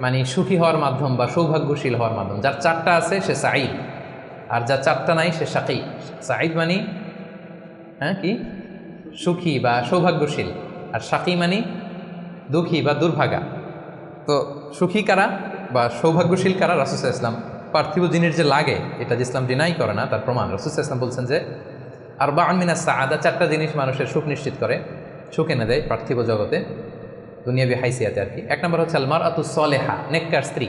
মানে সুখী হওয়ার মাধ্যম বা সৌভাগ্যশীল হওয়ার মাধ্যম। যার 4টা আছে সে সাঈদ, আর যার 4টা নাই সে শাকী। সাঈদ মানে কি? সুখী বা সৌভাগ্যশীল, আর শাকী মানে দুঃখী বা দুর্ভাগা। তো সুখী কারা বা সৌভাগ্যশীল কারা? রাসূল সাল্লাল্লাহু আলাইহি ওয়াসাল্লাম পার্থিব জিনিস যে লাগে, এটা যে ইসলাম ডিনাই করে না, তার প্রমাণ রাসূল সাল্লাল্লাহু আলাইহি ওয়াসাল্লাম বলছেন যে আরবাউন মিনাস সাআদা, 4টা জিনিস মানুষের সুখ নিশ্চিত করে, সুখ এনে দেয় পার্থিব জগতে, দুনিয়াবি হাইসিয়াতে আর কি। 1 নম্বর হচ্ছে আল মারআতুস সালেহা, নেককার স্ত্রী।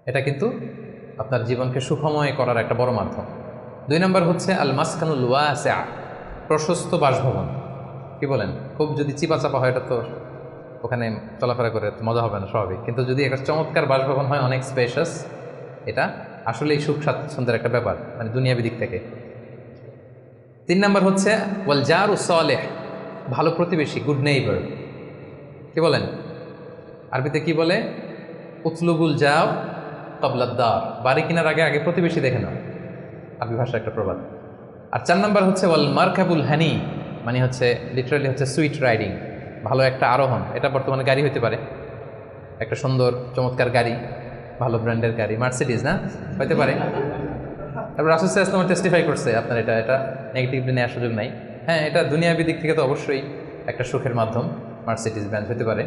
এটা কিন্তু আপনার জীবনকে সুখময় করার একটা বড় মাধ্যম। 2 নম্বর হচ্ছে আল মাসকানুল ওয়াসিআ, প্রশস্ত বাসভবন। কি বলেন? খুব যদি চিপাচাপা হয়, এটা তো ওখানে চলাফেরা করে মজা হবে না, স্বাভাবিক। কিন্তু যদি একটা চমৎকার বাসভবন হয়, অনেক স্পেশাস, এটা আসলেই সুখ স্বাচ্ছন্দ্যের একটা ব্যাপার, মানে দুনিয়াবি দিক থেকে। 3 নম্বর হচ্ছে ওয়াল জারুস সালেহ, ভালো প্রতিবেশী, গুড নেইবার। কি বলেন? আরবিতে কি বলে? উতলুবুল জাব ক্বাবলা দার, বাড়ি কেনার আগে আগে প্রতিবেশী দেখে নাও, আরবি ভাষার একটা প্রবাদ। আর 4 নম্বর হচ্ছে ওয়াল মারকাবুল হানি, মানে হচ্ছে লিটারালি হচ্ছে সুইট রাইডিং, ভালো একটা আরোহণ। এটা বর্তমানে গাড়ি হতে পারে, একটা সুন্দর চমৎকার গাড়ি, ভালো ব্র্যান্ডের গাড়ি, মার্সিডিজ না হতে পারে। তারপর রাসূল সাল্লাল্লাহু আলাইহি ওয়াসাল্লাম টেস্টিফাই করছে, আপনার এটা নেগেটিভলি নেওয়ার সুযোগ নাই। হ্যাঁ, এটা দুনিয়াবি দিক থেকে তো অবশ্যই একটা সুখের মাধ্যম, মার্সিডিজ ব্র্যান্ড হতে পারে।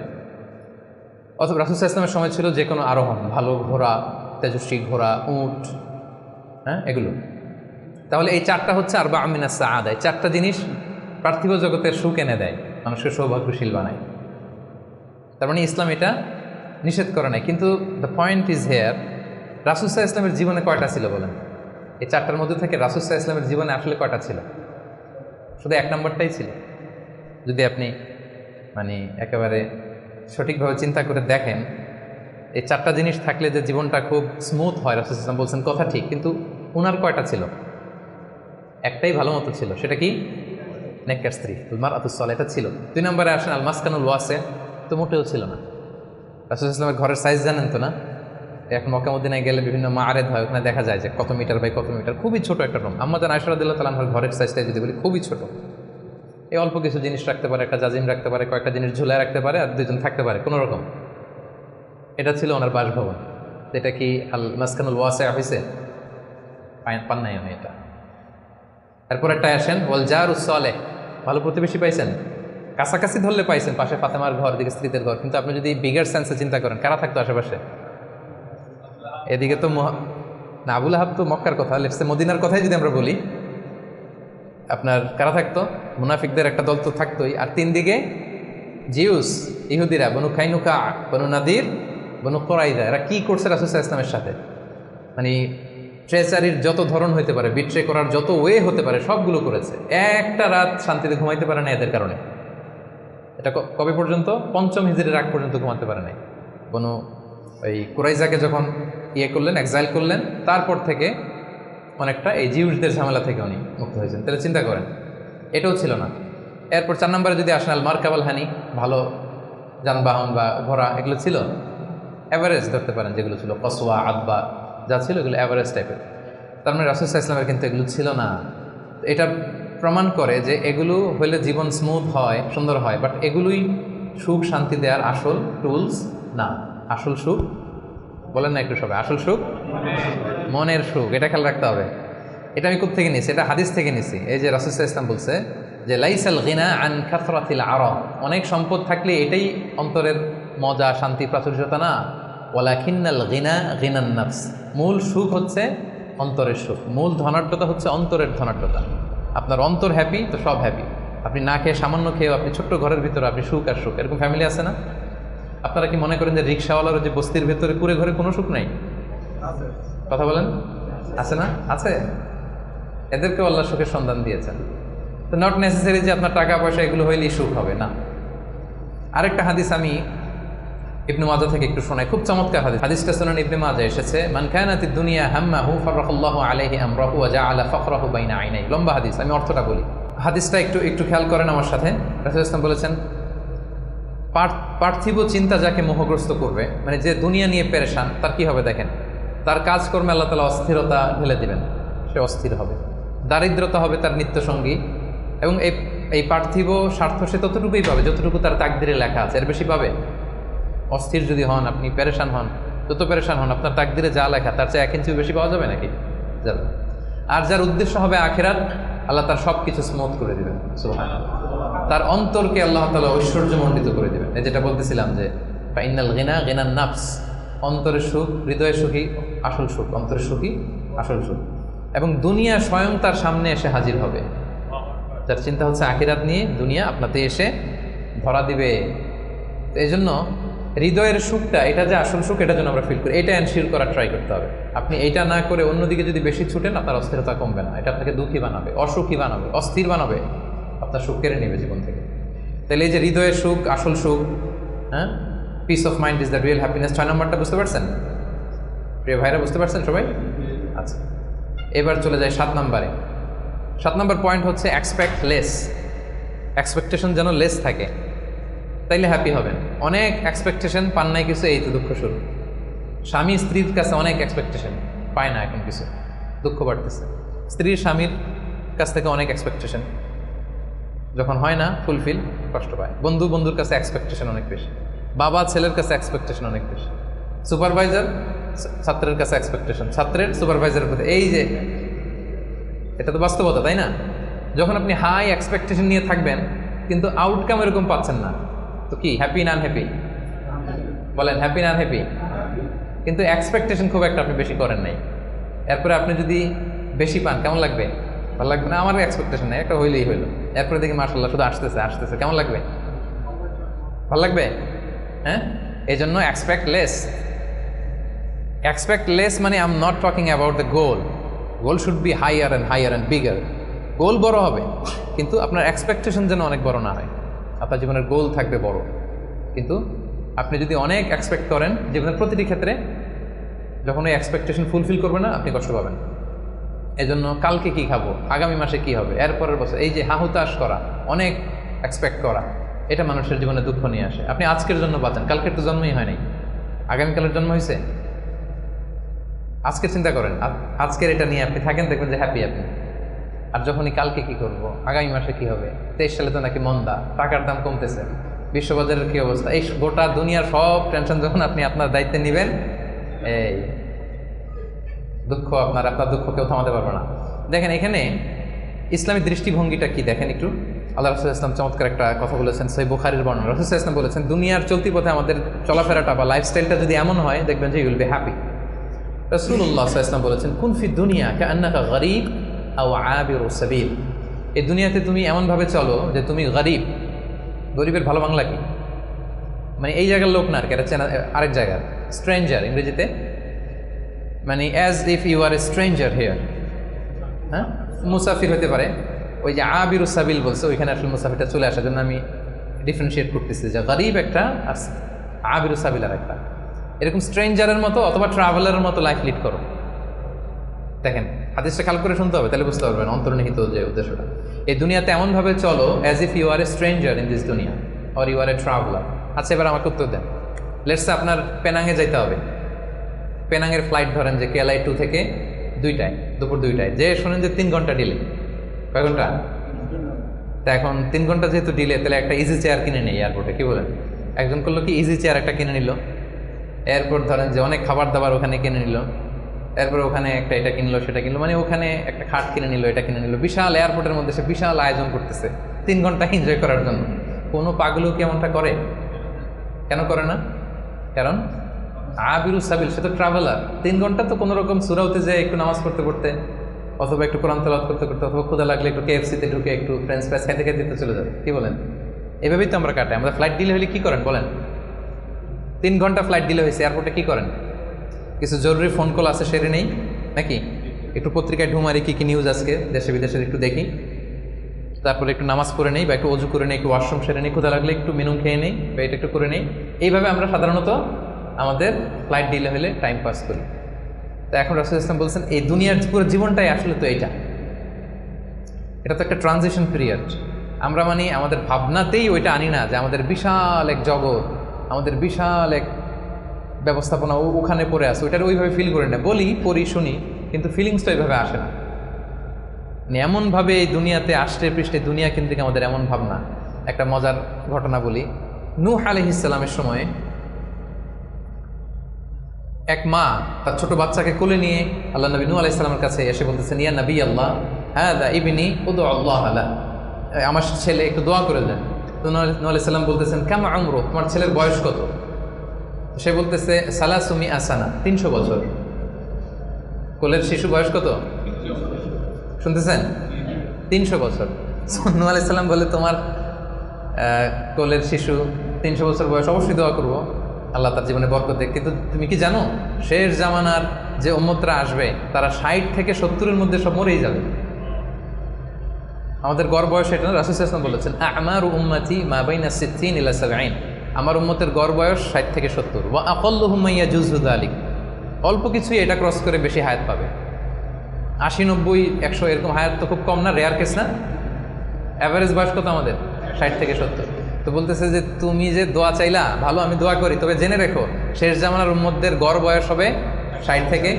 অথবা রাসূল সাল্লাল্লাহু আলাইহি ওয়াসাল্লামের সময় ছিল যে কোনো আরোহণ, ভালো ঘোড়া, তেজস্বী ঘোড়া, উট, হ্যাঁ এগুলো। তাহলে এই 4টা হচ্ছে আরবাউম মিনাস সাআদা, 4টা জিনিস পার্থিব জগতের সুখ এনে দেয়, মানুষকে সৌভাগ্যশীল বানায়। তার মানে ইসলাম এটা নিষেধ করে নাই। কিন্তু দ্য পয়েন্ট ইজ হেয়ার, রাসূল সাল্লাল্লাহু আলাইহি ওয়াসাল্লামের জীবনে কয়টা ছিল বলেন? এই 4টার মধ্যে থেকে রাসূল সাল্লাল্লাহু আলাইহি ওয়াসাল্লামের জীবনে আসলে কয়টা ছিল? শুধু 1 নম্বরটাই ছিল। যদি আপনি মানে একেবারে সঠিকভাবে চিন্তা করে দেখেন, এই 4টা জিনিস থাকলে যে জীবনটা খুব স্মুথ হয়, রাসূল সাল্লাল্লাহু আলাইহি ওয়াসাল্লাম বলছেন, কথা ঠিক। কিন্তু ওনার কয়টা ছিল? একটাই ভালো মতো ছিল, সেটা কি? নেককার স্ত্রী, আল মারআতুস সালেহা, এটা ছিল। 2 নম্বরে আসেন আল মাসকানুল ওয়াসি', তো মোটেও ছিল না। রাসূল সাল্লাল্লাহু আলাইহি ওয়াসাল্লামের ঘরের সাইজ জানেন তো না? এখন মক্কা মদিনায় গেলে বিভিন্ন মাআরেদ হয়, ওখানে দেখা যায় যে কত মিটার বাই কত মিটার, খুবই ছোট একটা রুম। আম্মা জান আয়েশা রাদিয়াল্লাহু তাআলা আনহার ঘরের সাইজটাই যদি বলি, খুবই ছোট। এই অল্প কিছু জিনিস রাখতে পারে, একটা জাজিম রাখতে পারে, কয়েকটা জিনিস ঝুলায় রাখতে পারে, আর 2জন থাকতে পারে কোনো রকম। এটা ছিল ওনার বাসভবন। এটা কি আল মাসকানুল ওয়াসি' হইছে? পান নাই আমি এটা। তারপর একটা আসেন ওয়াল জারুস সালেহ, ভালো প্রতিবেশী পাইছেন, কাছাকাছি ধরলে পাইছেন, পাশে ফাতেমার ঘর, দিকে স্ত্রীদের ঘর। কিন্তু আপনি যদি বিগার সেন্সে চিন্তা করেন, কারা থাকতো আশেপাশে? এদিকে তো না, আবুল আহাব তো মক্কার কথা, লেটসে মদিনার কথাই যদি আমরা বলি, আপনার কারা থাকতো? মুনাফিকদের একটা দল তো থাকতোই। আর 3 দিকে জিউস, ইহুদিরা, বনু কাইনুকা, বনু নাদির, বনু কুরাইযা। এরা কি করছে রাসূল সাল্লাল্লাহু আলাইহি ওয়াসাল্লামের সাথে? মানে ট্রেচারির যত ধরন হতে পারে, বিট্রে করার যত ওয়ে হতে পারে, সবগুলো করেছে। একটা রাত শান্তিতে ঘুমাইতে পারে না এদের কারণে। এটা কবে পর্যন্ত? 5ম হিজরির আগ পর্যন্ত ঘুমাতে পারে নাই বনু ওই কুরাইজাকে যখন করলেন, এক্সাইল করলেন, তারপর থেকে অনেকটা এই জিউসদের ঝামেলা থেকে উনি মুক্ত হয়েছেন। তাহলে চিন্তা করেন, এটাও ছিল না। এরপর 4 নম্বরে যদি আসেন, আল মারকাবাল হানি, ভালো যানবাহন বা ঘোড়া, এগুলো ছিল অ্যাভারেজ ধরতে পারেন, যেগুলো ছিল কসওয়া আব্বা যা ছিল এগুলো অ্যাভারেজ টাইপের। তার মানে রাসূল সাল্লাল্লাহু আলাইহি ওয়াসাল্লামের কিন্তু এগুলো ছিল না। এটা প্রমাণ করে যে এগুলো হইলে জীবন স্মুথ হয়, সুন্দর হয়, বাট এগুলোই সুখ শান্তি দেওয়ার আসল টুলস না। আসল সুখ বলেন না একটু সবাই, আসল সুখ মনের সুখ, এটা খেয়াল রাখতে হবে। এটা আমি কোত্থেকে নিয়েছি? এটা হাদিস থেকে নিয়েছি। এই যে রাসূল সাল্লাল্লাহু আলাইহি ওয়াসাল্লাম বলছে যে লাইসাল গিনা আন কাসরাতিল আরাব, অনেক সম্পদ থাকলে এটাই অন্তরের মজা, শান্তি, প্রাচুর্যতা না। ওয়ালাকিন্নাল গিনা গিনান নাফস, মূল সুখ হচ্ছে অন্তরের সুখ, মূল ধনাঢ্যতা হচ্ছে অন্তরের ধনাঢ্যতা। আপনার অন্তর হ্যাপি তো সব হ্যাপি। আপনি না খেয়ে, সামান্য খেয়েও আপনি ছোট্ট ঘরের ভিতরে আপনি সুখ আর সুখ, এরকম ফ্যামিলি আছে না? আপনারা কি মনে করেন যে রিক্সাওয়ালার যে বস্তির ভেতরে কুড়ে ঘরে কোনো সুখ নেই? কথা বলেন, আছে না? আছে। এদেরকেও আল্লাহ সুখের সন্ধান দিয়েছেন। তো নট নেসেসারি যে আপনার টাকা পয়সা এগুলো হইলেই সুখ হবে না। আরেকটা হাদিস আমি ইবনে মাজাহ থেকে একটু শোনাই, খুব চমৎকার হাদিস। হাদিসটা শুনুন, ইবনে মাজাহ এসেছে, মান কানাতিদ দুনিয়া হাম্মাহু ফারাকাল্লাহু আলাইহি আমরাহু ওয়া জাআলা ফাকরাহু বাইনা আইনাই। লম্বা হাদিস, আমি অর্থটা বলি। হাদিসটা একটু খেয়াল করেন আমার সাথে। রাসূল ইসলাম বলেছেন, পার্থিব চিন্তা যাকে মোহগ্রস্ত করবে, মানে যে দুনিয়া নিয়ে পেরেশান, তার কি হবে দেখেন, তার কাজকর্মে আল্লাহ তাআলা অস্থিরতা ঢেলে দিবেন, সে অস্থির হবে। দারিদ্রতা হবে তার নিত্যসঙ্গী, এবং এই পার্থিব স্বার্থ সে ততটুকুই পাবে যতটুকু তার তাকদিরে লেখা আছে, এর বেশি পাবে? অস্থির যদি হন, আপনি পেরেশান হন, যত পেরেশান হন, আপনার তাকদিরে যা লেখা তার চেয়ে 1 ইঞ্চিও বেশি পাওয়া যাবে নাকি? যাবে। আর যার উদ্দেশ্য হবে আখিরাত, আল্লাহ তার সব কিছু স্মুথ করে দেবেন, সুবহানাল্লাহ। তার অন্তরকে আল্লাহ তাআলা ঐশ্বর্যমণ্ডিত করে দেবেন। এই যেটা বলতেছিলাম যে ফাইনাল গিনা গিনান নাফস, অন্তরের সুখ, হৃদয়ের সুখী আসল সুখ, অন্তরের সুখী আসল সুখ। এবং দুনিয়া স্বয়ং তার সামনে এসে হাজির হবে। যার চিন্তা হচ্ছে আখিরাত নিয়ে, দুনিয়া আপনাতে এসে ধরা দিবে। তো এই জন্য হৃদয়ের সুখটা, এটা যে আসল সুখ, এটা যেন আমরা ফিল করি, এটা এনশিওর করার ট্রাই করতে হবে। আপনি এইটা না করে অন্যদিকে যদি বেশি ছুটেন, আপনার অস্থিরতা কমবে না, এটা আপনাকে দুঃখী বানাবে, অসুখী বানাবে, অস্থির বানাবে, আপনার সুখ কেড়ে নেবে জীবন থেকে। তাহলে এই যে হৃদয়ের সুখ, আসল সুখ, হ্যাঁ, piece of mind is the real happiness. 6 নম্বরটা বুঝতে পারছেন প্রিয় ভাইরা? বুঝতে পারছেন সবাই? আচ্ছা, এবার চলে যায় 7 নম্বরে। 7 নম্বর পয়েন্ট হচ্ছে এক্সপেক্ট লেস। এক্সপেকটেশন যেন লেস থাকে, তাইলে হ্যাপি হবেন। অনেক এক্সপেকটেশন পান নাই কিছু, এই তো দুঃখ শুরু। স্বামী স্ত্রীর কাছে অনেক এক্সপেকটেশন, পায় না এখন কিছু, দুঃখ বাড়তেছে। স্ত্রীর স্বামীর কাছ থেকে অনেক এক্সপেকটেশন, যখন হয় না ফুলফিল, কষ্ট পায়। বন্ধুর কাছে এক্সপেকটেশন অনেক বেশি, বাবা ছেলের কাছে এক্সপেকটেশন অনেক বেশি, সুপারভাইজার ছাত্রের কাছে এক্সপেকটেশন, ছাত্রের সুপারভাইজারের প্রতি। এই যে এটা তো বাস্তবতা, তাই না? যখন আপনি হাই এক্সপেকটেশন নিয়ে থাকবেন কিন্তু আউটকাম এরকম পাচ্ছেন না, তো কি হ্যাপি না আনহ্যাপি? বলেন, হ্যাপি না আনহ্যাপি? কিন্তু এক্সপেকটেশন খুব একটা আপনি বেশি করেন নাই, এরপরে আপনি যদি বেশি পান কেমন লাগবে? ভালো লাগবে না? আমার এক্সপেকটেশন নেই, একটা হইলেই হইলো, এরপরে দেখি মাশাআল্লাহ শুধু আসতেছে, কেমন লাগবে? ভালো লাগবে? হ্যাঁ, এই জন্য এক্সপেক্ট লেস। এক্সপেক্ট লেস মানে I am not talking about the goal. Goal should be higher and bigger. Goal বড় হবে, কিন্তু আপনার এক্সপেকটেশন যেন অনেক বড় না হয়। আপনার জীবনের গোল থাকবে বড়, কিন্তু আপনি যদি অনেক এক্সপেক্ট করেন জীবনের প্রতিটি ক্ষেত্রে, যখন ওই এক্সপেকটেশন ফুলফিল করবে না, আপনি কষ্ট পাবেন। এই জন্য কালকে কি খাবো, আগামী মাসে কি হবে, এরপরের বছর, এই যে হাহুতাশ করা, অনেক এক্সপেক্ট করা, এটা মানুষের জীবনে দুঃখ নিয়ে আসে। আপনি আজকের জন্য বাঁচেন, কালকের তো জন্মই হয় নাই, আগামীকালের জন্ম হয়েছে। আজকে চিন্তা করেন, আজকের এটা নিয়ে আপনি থাকেন, দেখবেন যে হ্যাপি আপনি। আর যখনই কালকে কি করব, আগামী মাসে কি হবে, 23 সালে তো নাকি মন্দা, টাকার দাম কমতেছে, বিশ্ববাজারের কি অবস্থা, এই গোটা দুনিয়ার সব টেনশন যখন আপনি আপনার দায়িত্বে নেবেন, এই দুঃখ আপনার দুঃখ কেউ থামাতে পারবে না। দেখেন এখানে ইসলামী দৃষ্টিভঙ্গিটা কি দেখেন একটু। আল্লাহ রাসূল ইসলাম চমৎকার একটা কথা বলেছেন, সহিহ বুখারীর বর্ণনা। রাসূল ইসলাম বলেছেন, দুনিয়ার চলতি পথে আমাদের চলাফেরাটা বা লাইফস্টাইলটা যদি এমন হয়, দেখবেন যে ইউ উইল বি হ্যাপি। রাসূলুল্লাহ সাল্লাল্লাহু আলাইহি ওয়াসাল্লাম বলেছেন, কুন ফি দুনিয়া কাআন্নাকা গরীব আও আবিরু সাবিল। এই দুনিয়াতে তুমি এমনভাবে চলো যে তুমি গরীব। গরীবের ভালো বাংলা কি? মানে এই জায়গার লোক না আর কি, এটা চেনা আরেক জায়গার, স্ট্রেঞ্জার ইংরেজিতে, মানে as if you are a stranger here. হ্যাঁ, মুসাফির হতে পারে। ওই যে আবিরু সাবিল বলছে, ওইখানে আসলে মুসাফিরটা চলে আসার জন্য আমি ডিফারেন্সিয়েট করতেছি যে গরীব একটা আর আবিরু সাবিল আর একটা। এরকম স্ট্রেঞ্জারের মতো অথবা ট্রাভেলারের মতো লাইফ লিড করো। দেখেন হাদিসটা খেয়াল করে শুনতে হবে, তাহলে বুঝতে পারবেন অন্তর্নিহিত যে উদ্দেশ্যটা। এই দুনিয়াতে এমনভাবে চলো as if you are a stranger in this দুনিয়া or you are a traveller. আচ্ছা, এবার আমাকে উত্তর দেন। লেটসে আপনার পেনাঙে যাইতে হবে, পেনাঙের ফ্লাইট ধরেন যে কেএলআই 2 থেকে 2টায়, দুপুর 2টায়, যে শোনেন যে 3 ঘন্টা ডিলে। কয় ঘন্টা? তা এখন 3 ঘন্টা যেহেতু ডিলে, তাহলে একটা ইজি চেয়ার কিনে নেই এয়ারপোর্টে, কি বলেন? একজন করলো কি, ইজি চেয়ার একটা কিনে নিল। এয়ারপোর্ট ধরেন যে অনেক খাবার দাবার ওখানে কিনে নিল, এরপরে ওখানে একটা এটা কিনলো সেটা কিনলো, মানে ওখানে একটা খাট কিনে নিল, এটা কিনে নিল। বিশাল এয়ারপোর্টের মধ্যে সে বিশাল আয়োজন করতেছে 3 ঘন্টা এনজয় করার জন্য। কোনো পাগলও কি এমনটা করে? কেন করে না? কারণ আবিরু সাবিল, সে তো ট্রাভেলার। 3 ঘন্টা তো কোনো রকম সুরাউতে যায় একটু নামাজ পড়তে পড়তে, অথবা একটু কোরআন তেলাওয়াত করতে করতে, অথবা ক্ষুধা লাগলে একটু কেএফসিতে ঢুকে একটু ফ্রেঞ্চ ফ্রাইস খাইতে খাইতে তো চলে যাবে, কি বলেন? এভাবেই তো আমরা কাটাই। আমরা ফ্লাইট ডিলে হলে কি করেন বলেন? 3 ঘন্টা ফ্লাইট ডিলে হয়েছে, এয়ারপোর্টে কি করেন? কিছু জরুরি ফোন কল আছে, সেরে নেই নাকি? একটু পত্রিকায় ঢুমারি কি কি নিউজ আজকে দেশে বিদেশের একটু দেখি, তারপরে একটু নামাজ পড়ে নেই, বা একটু অজু করে নেই, একটু ওয়াশরুম সেরে নেই, ক্ষুধা লাগলে একটু মেনু খেয়ে নেই, বা এটা একটু করে নেই। এইভাবে আমরা সাধারণত আমাদের ফ্লাইট ডিলে হলে টাইম পাস করি। তো এখন রাসূল ইসলাম বলছেন এই দুনিয়ার পুরো জীবনটাই আসলে তো এটা তো একটা ট্রানজিশন পিরিয়ড। আমরা মানে আমাদের ভাবনাতেই ওইটা আনি না যে আমাদের বিশাল এক জগৎ, আমাদের বিশাল এক ব্যবস্থাপনা ওখানে পড়ে আছে, ওইটার ওইভাবে ফিল করি না। বলি, পড়ি, শুনি, কিন্তু ফিলিংসটা ওইভাবে আসে না। এমনভাবে এই দুনিয়াতে আষ্টে পৃষ্ঠে দুনিয়া কেন্দ্রিক আমাদের এমন ভাবনা। একটা মজার ঘটনা বলি। নূহ আলাইহিস সালামের সময়ে এক মা তার ছোট বাচ্চাকে কোলে নিয়ে আল্লাহ নবী নূহ আলাইহিস সালামের কাছে এসে বলতেছেন, ইয়া নবী আল্লাহ, হাযা ইবনি উদউ আল্লাহ লা, আমার ছেলে একটু দোয়া করে দেন। তো নূহ আলাইহিস সালাম বলতেছেন, কামা উমরু, তোমার ছেলের বয়স কত? সে বলতেছে, সালাসুমি আসানা, 300 বছর। কোলের শিশু বয়স কত শুনতেছেন? 300 বছর। নূহ আলাইহিস সালাম বলে, তোমার কোলের শিশু 300 বছর বয়স, অবশ্যই দোয়া করবো, আল্লাহ তার জীবনে বরকত দেখ। কিন্তু তুমি কি জানো, শেষ জামানার যে উম্মতরা আসবে তারা 60 থেকে 70-এর মধ্যে সব মরেই যাবে। আমাদের গড় বয়স এটা রাসূল সাল্লাল্লাহু আলাইহি ওয়াসাল্লাম বলেছেন, আমারু উম্মতি মা বাইনা 60 ইলা 70, আমার উম্মতের গড় বয়স 60 থেকে 70। ওয়া আকাল্লুহুম মান ইয়াজুজু যালিক, অল্প কিছুই এটা ক্রস করে বেশি হায়াত পাবে। 80, 90, 100 এরকম হায়াত তো খুব কম না, রেয়ার কেস না? অ্যাভারেজ বয়স কত আমাদের? 60 থেকে 70। তো বলতেছে যে তুমি যে দোয়া চাইলা, ভালো, আমি দোয়া করি, তবে জেনে রেখো শেষ জামানার উম্মতদের গড় বয়স হবে 60 থেকে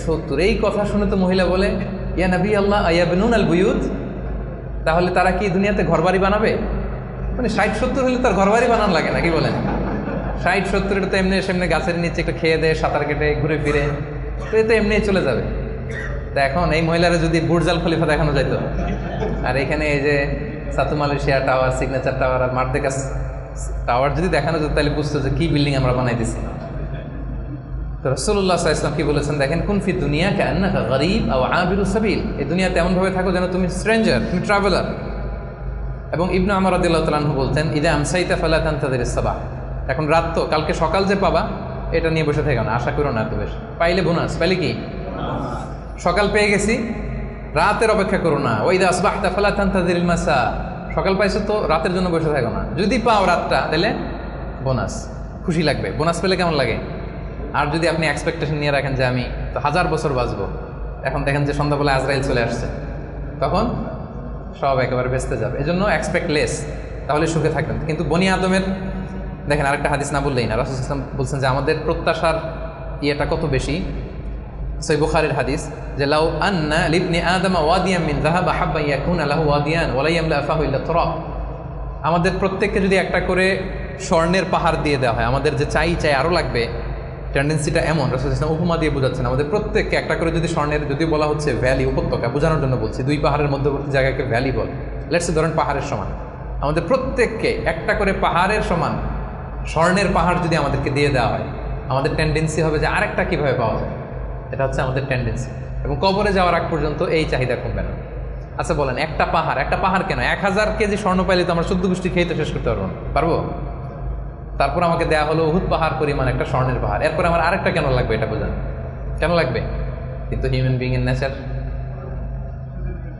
70। এই কথা শুনে তো মহিলা বলে, ইয়া নবী আল্লাহ আয়াবনুন আল বুয়ুত, তাহলে তারা কি দুনিয়াতে ঘরবাড়ি বানাবে? মানে 60-70 হলে তার ঘরবাড়ি বানানো লাগে না, কি বলেন? 60-70 এটা তো এমনি সেমনি গাছের নিচে একটু খেয়ে দেয়, সাঁতার কেটে ঘুরে ফিরে, তো এ তো এমনি চলে যাবে। তা এখন এই মহিলারা যদি বুর্জাল খলিফা দেখানো যাইতো, আর এখানে এই যে সাতু মালয়েশিয়া টাওয়ার, সিগনেচার টাওয়ার আর মার্দেকাস টাওয়ার যদি দেখানো যেত, তাহলে বুঝতো যে কি বিল্ডিং আমরা বানাই দিছি। তো রাসূলুল্লাহ সাল্লাল্লাহু আলাইহি ওয়াসাল্লাম কি বলেছেন দেখেন, কুন ফি দুনিয়া কান্নাকা গরীব আও আবিরু সাবিল, এই দুনিয়াতে এমনভাবে থাকো যেন তুমি স্ট্রেঞ্জার, তুমি ট্রাভেলার। এবং ইবনু আমর রাদিয়াল্লাহু তাআলা আনহু বলতেন, ইদা আমসাইতা ফালা তানতাযিরিস সাবাহ, এখন রাত তো, কালকে সকাল যে পাবা এটা নিয়ে বসে থেকো না, আশা করো না এত বেশি। পাইলে বোনাস, পাইলে কি সকাল পেয়ে গেছি, রাতের অপেক্ষা করো না। ওয়াইদা আসবাহতা ফালা তানতাযিরিল মাসা, সকাল পাইছো তো রাতের জন্য বসে থাকো না, যদি পাও রাতটা তাহলে বোনাস, খুশি লাগবে। বোনাস পেলে কেমন লাগে? আর যদি আপনি এক্সপেকটেশন নিয়ে রাখেন যে আমি তো 1000 বছর বাঁচবো, এখন দেখেন যে সন্ধ্যাবেলা আজরাইল চলে আসছে, তখন সব একেবারে বেঁচতে যাবে। এই জন্য এক্সপেক্ট লেস, তাহলে সুখে থাকবেন। কিন্তু বনি আদমের দেখেন আরেকটা হাদিস না বললেই না, রাসূল সাল্লাল্লাহু আলাইহি ওয়াসাল্লাম বলছেন যে আমাদের প্রত্যাশার ইয়েটা কত বেশি। সহিহ বুখারীর হাদিস, যে লাউ আন্না লিবনি আদম ওয়াদিয়ান মিন যাহাব হাব্বা ইয়াকুনা লাহু ওয়াদিয়ান ওয়া লা ইয়ামলা ফাহু ইল্লা তুরাব, আমাদের প্রত্যেককে যদি একটা করে স্বর্ণের পাহাড় দিয়ে দেওয়া হয়, আমাদের যে চাই আরও লাগবে, টেন্ডেন্সিটা এমন। রাসূল সাল্লাল্লাহু আলাইহি ওয়াসাল্লাম উপমা দিয়ে বোঝাচ্ছেন, আমাদের প্রত্যেককে একটা করে যদি স্বর্ণের, যদি বলা হচ্ছে ভ্যালি, উপত্যকা বোঝানোর জন্য বলছি, 2 পাহাড়ের মধ্যবর্তী জায়গাকে ভ্যালি বলে, লেটস সে ধরেন পাহাড়ের সমান, আমাদের প্রত্যেককে একটা করে পাহাড়ের সমান স্বর্ণের পাহাড় যদি আমাদেরকে দিয়ে দেওয়া হয়, আমাদের টেন্ডেন্সি হবে যে আরেকটা কীভাবে পাওয়া যায়। এটা হচ্ছে আমাদের টেন্ডেন্সি। এবং কবরে যাওয়ার আগ পর্যন্ত এই চাহিদা কমবে না। আচ্ছা বলেন, একটা পাহাড় কেন, 1000 কেজি স্বর্ণ পাইলে তো আমরা 14 গোষ্ঠী খেয়ে তো শেষ করতে পারবো? তারপর আমাকে দেয়া হলো উহুদ পাহাড় পরিমাণ একটা স্বর্ণের পাহাড়, এরপর আমার আরেকটা কেন লাগবে, এটা বোঝান কেন লাগবে? কিন্তু হিউম্যান বিং এর নেচার,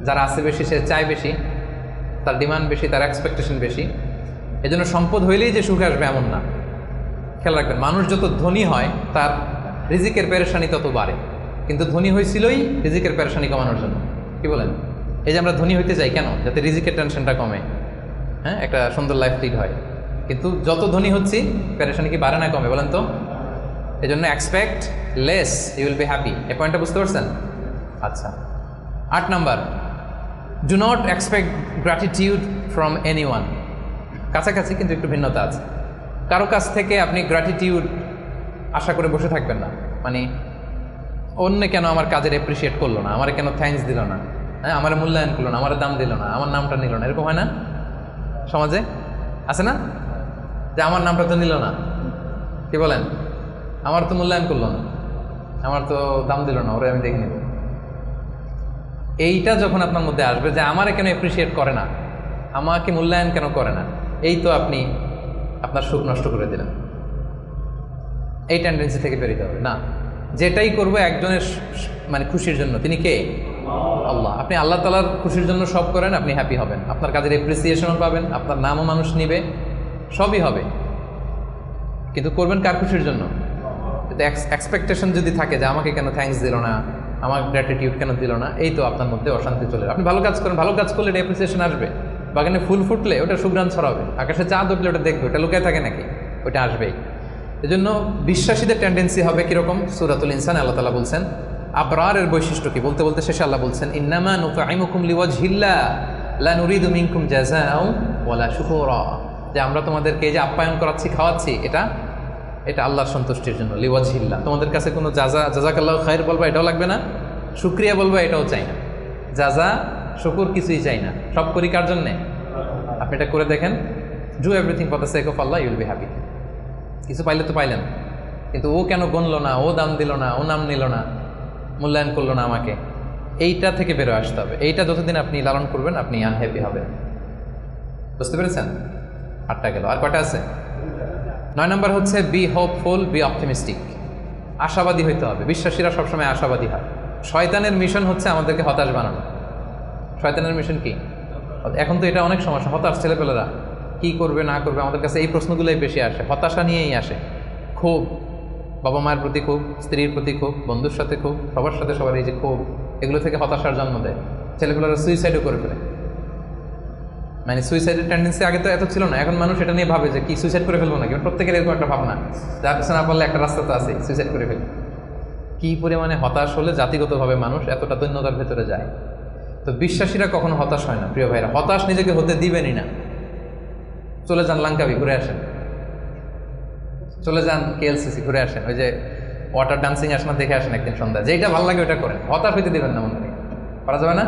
যারা আছে বেশি সে চায় বেশি, তার ডিমান্ড বেশি, তার এক্সপেকটেশন বেশি। এই জন্য সম্পদ হইলেই যে সুখ আসবে এমন না। খেয়াল রাখবেন, মানুষ যত ধনী হয় তার রিজিকের পেরেশানি তত বাড়ে, কিন্তু ধনী হয়েছিলই রিজিকের পেরেশানি কমানোর জন্য। কি বলেন? এই যে আমরা ধনী হইতে চাই কেন? যাতে রিজিকের টেনশনটা কমে, হ্যাঁ, একটা সুন্দর লাইফ লিড হয়। কিন্তু যত ধনী হচ্ছি পেরেশানি কি বাড়ে না কমে বলেন তো? এই জন্য expect less, you will be happy. এই পয়েন্টটা বুঝতে পারছেন? আচ্ছা, 8 number, do not expect gratitude from anyone. কাছাকাছি কিন্তু একটু ভিন্নতা আছে। কারো কাছ থেকে আপনি গ্র্যাটিটিউড আশা করে বসে থাকবেন না। মানে অন্য কেন আমার কাজের অ্যাপ্রিসিয়েট করলো না, আমার কেন থ্যাঙ্কস দিল না, হ্যাঁ, আমার মূল্যায়ন করলো না, আমার দাম দিল না, আমার নামটা নিল না, এরকম হয় না সমাজে? আছে না যে আমার নামটা তো নিল না, কি বলেন, আমার তো মূল্যায়ন করলো না, আমার তো দাম দিল না, ওরে আমি দেখে নিব। এইটা যখন আপনার মধ্যে আসবে যে আমারে কেন অ্যাপ্রিসিয়েট করে না, আমাকে মূল্যায়ন কেন করে না, এই তো আপনি আপনার সুখ নষ্ট করে দিলেন। এই টেন্ডেন্সি থেকে বেরোতে হবে না। যেটাই করবো একজনের মানে খুশির জন্য, তিনি কে? আল্লাহ। আপনি আল্লাহ তাআলার খুশির জন্য সব করেন, আপনি হ্যাপি হবেন, আপনার কাজের অ্যাপ্রিসিয়েশনও পাবেন, আপনার নামও মানুষ নিবে, সবই হবে। কিন্তু করবেন কার খুশির জন্য? এক্সপেকটেশন যদি থাকে যে আমাকে কেন থ্যাঙ্কস দিল না, আমার গ্র্যাটিটিউড কেন দিল না, এই তো আপনার মধ্যে অশান্তি চলে যাবে। আপনি ভালো কাজ করেন, ভালো কাজ করলে এটা অ্যাপ্রিসিয়েশন আসবে। বাগানে ফুল ফুটলে ওটা সুঘ্রাণ ছড়াবে, আকাশে চাঁদ উঠলে ওটা দেখবে, ওটা লুকায় থাকে নাকি? ওটা আসবেই। এজন্য বিশ্বাসীদের টেন্ডেন্সি হবে কিরকম? সূরাতুল ইনসান আল্লাহ তাআলা বলছেন আবরারের বৈশিষ্ট্য কি, বলতে বলতে শেষে আল্লাহ বলছেন ইন্নামা নুতঈমুকুম লিওয়াজহিল্লাহ লা নুরিদু মিনকুম জাযাআও ওয়ালা শুকুরা, যে আমরা তোমাদেরকে এই যে আপ্যায়ন করাচ্ছি, খাওয়াচ্ছি, এটা আল্লাহর সন্তুষ্টির জন্য। লিওয়াজহিল্লাহ, তোমাদের কাছে কোনো জাযাকাল্লাহু খায়র বলবা এটাও লাগবে না, শুকরিয়া বলবা এটাও চাই না, জাযা শুকুর কিছুই চাই না, সব করি কার জন্যে? আপনি এটা করে দেখেন, do everything for the sake of Allah, you will be happy. কিছু পাইলে তো পাইলেন, কিন্তু ও কেন গণলো না, ও দাম দিল না, ও নাম নিল না, মূল্যায়ন করলো না আমাকে, এইটা থেকে বেরো আসতে হবে। এইটা যতদিন আপনি লালন করবেন আপনি আনহ্যাপি হবেন। বুঝতে পেরেছেন? 8টা গেল, আর কয়টা আছে? 9 নম্বর হচ্ছে বি হোপফুল, বি অপটিমিস্টিক। আশাবাদী হইতে হবে। বিশ্বাসীরা সবসময় আশাবাদী হয়। শয়তানের মিশন হচ্ছে আমাদেরকে হতাশ বানানো। শয়তানের মিশন কি? এখন তো এটা অনেক সমস্যা, হতাশ ছেলেপেলেরা কি করবে না করবে, আমাদের কাছে এই প্রশ্নগুলোই বেশি আসে, হতাশা নিয়েই আসে। ক্ষোভ, বাবা মায়ের প্রতি ক্ষোভ, স্ত্রীর প্রতি ক্ষোভ, বন্ধুর সাথে ক্ষোভ, সবার সাথে সবার এই যে ক্ষোভ, এগুলো থেকে হতাশার জন্ম দেয়। ছেলেপেলেরা সুইসাইডও করে ফেলে। মানে সুইসাইডের টেন্ডেন্সি আগে তো এত ছিল না, এখন মানুষ এটা নিয়ে ভাবে যে কি সুইসাইড করে ফেলবো নাকি। প্রত্যেকের এরকম একটা ভাবনা, যার পিছনে না পারলে একটা রাস্তা তো আছে, সুইসাইড করে ফেলবে। কি পরিমাণে হতাশ হলে জাতিগতভাবে মানুষ এতটা দৈন্যতার ভেতরে যায়। তো বিশ্বাসীরা কখনো হতাশ হয় না প্রিয় ভাইরা, হতাশ নিজেকে হতে দিবেনই না। চলে যান লাঙ্কাবি, ঘুরে আসেন, চলে যান KLCC, ঘুরে আসেন, ওই যে ওয়াটার ডান্সিং আসেন, দেখে আসেন একদিন সন্ধ্যা, যেটা ভালো লাগে ওটা করেন, হতাশ হইতে দিবেন না মনে হয়, পারা যাবে না।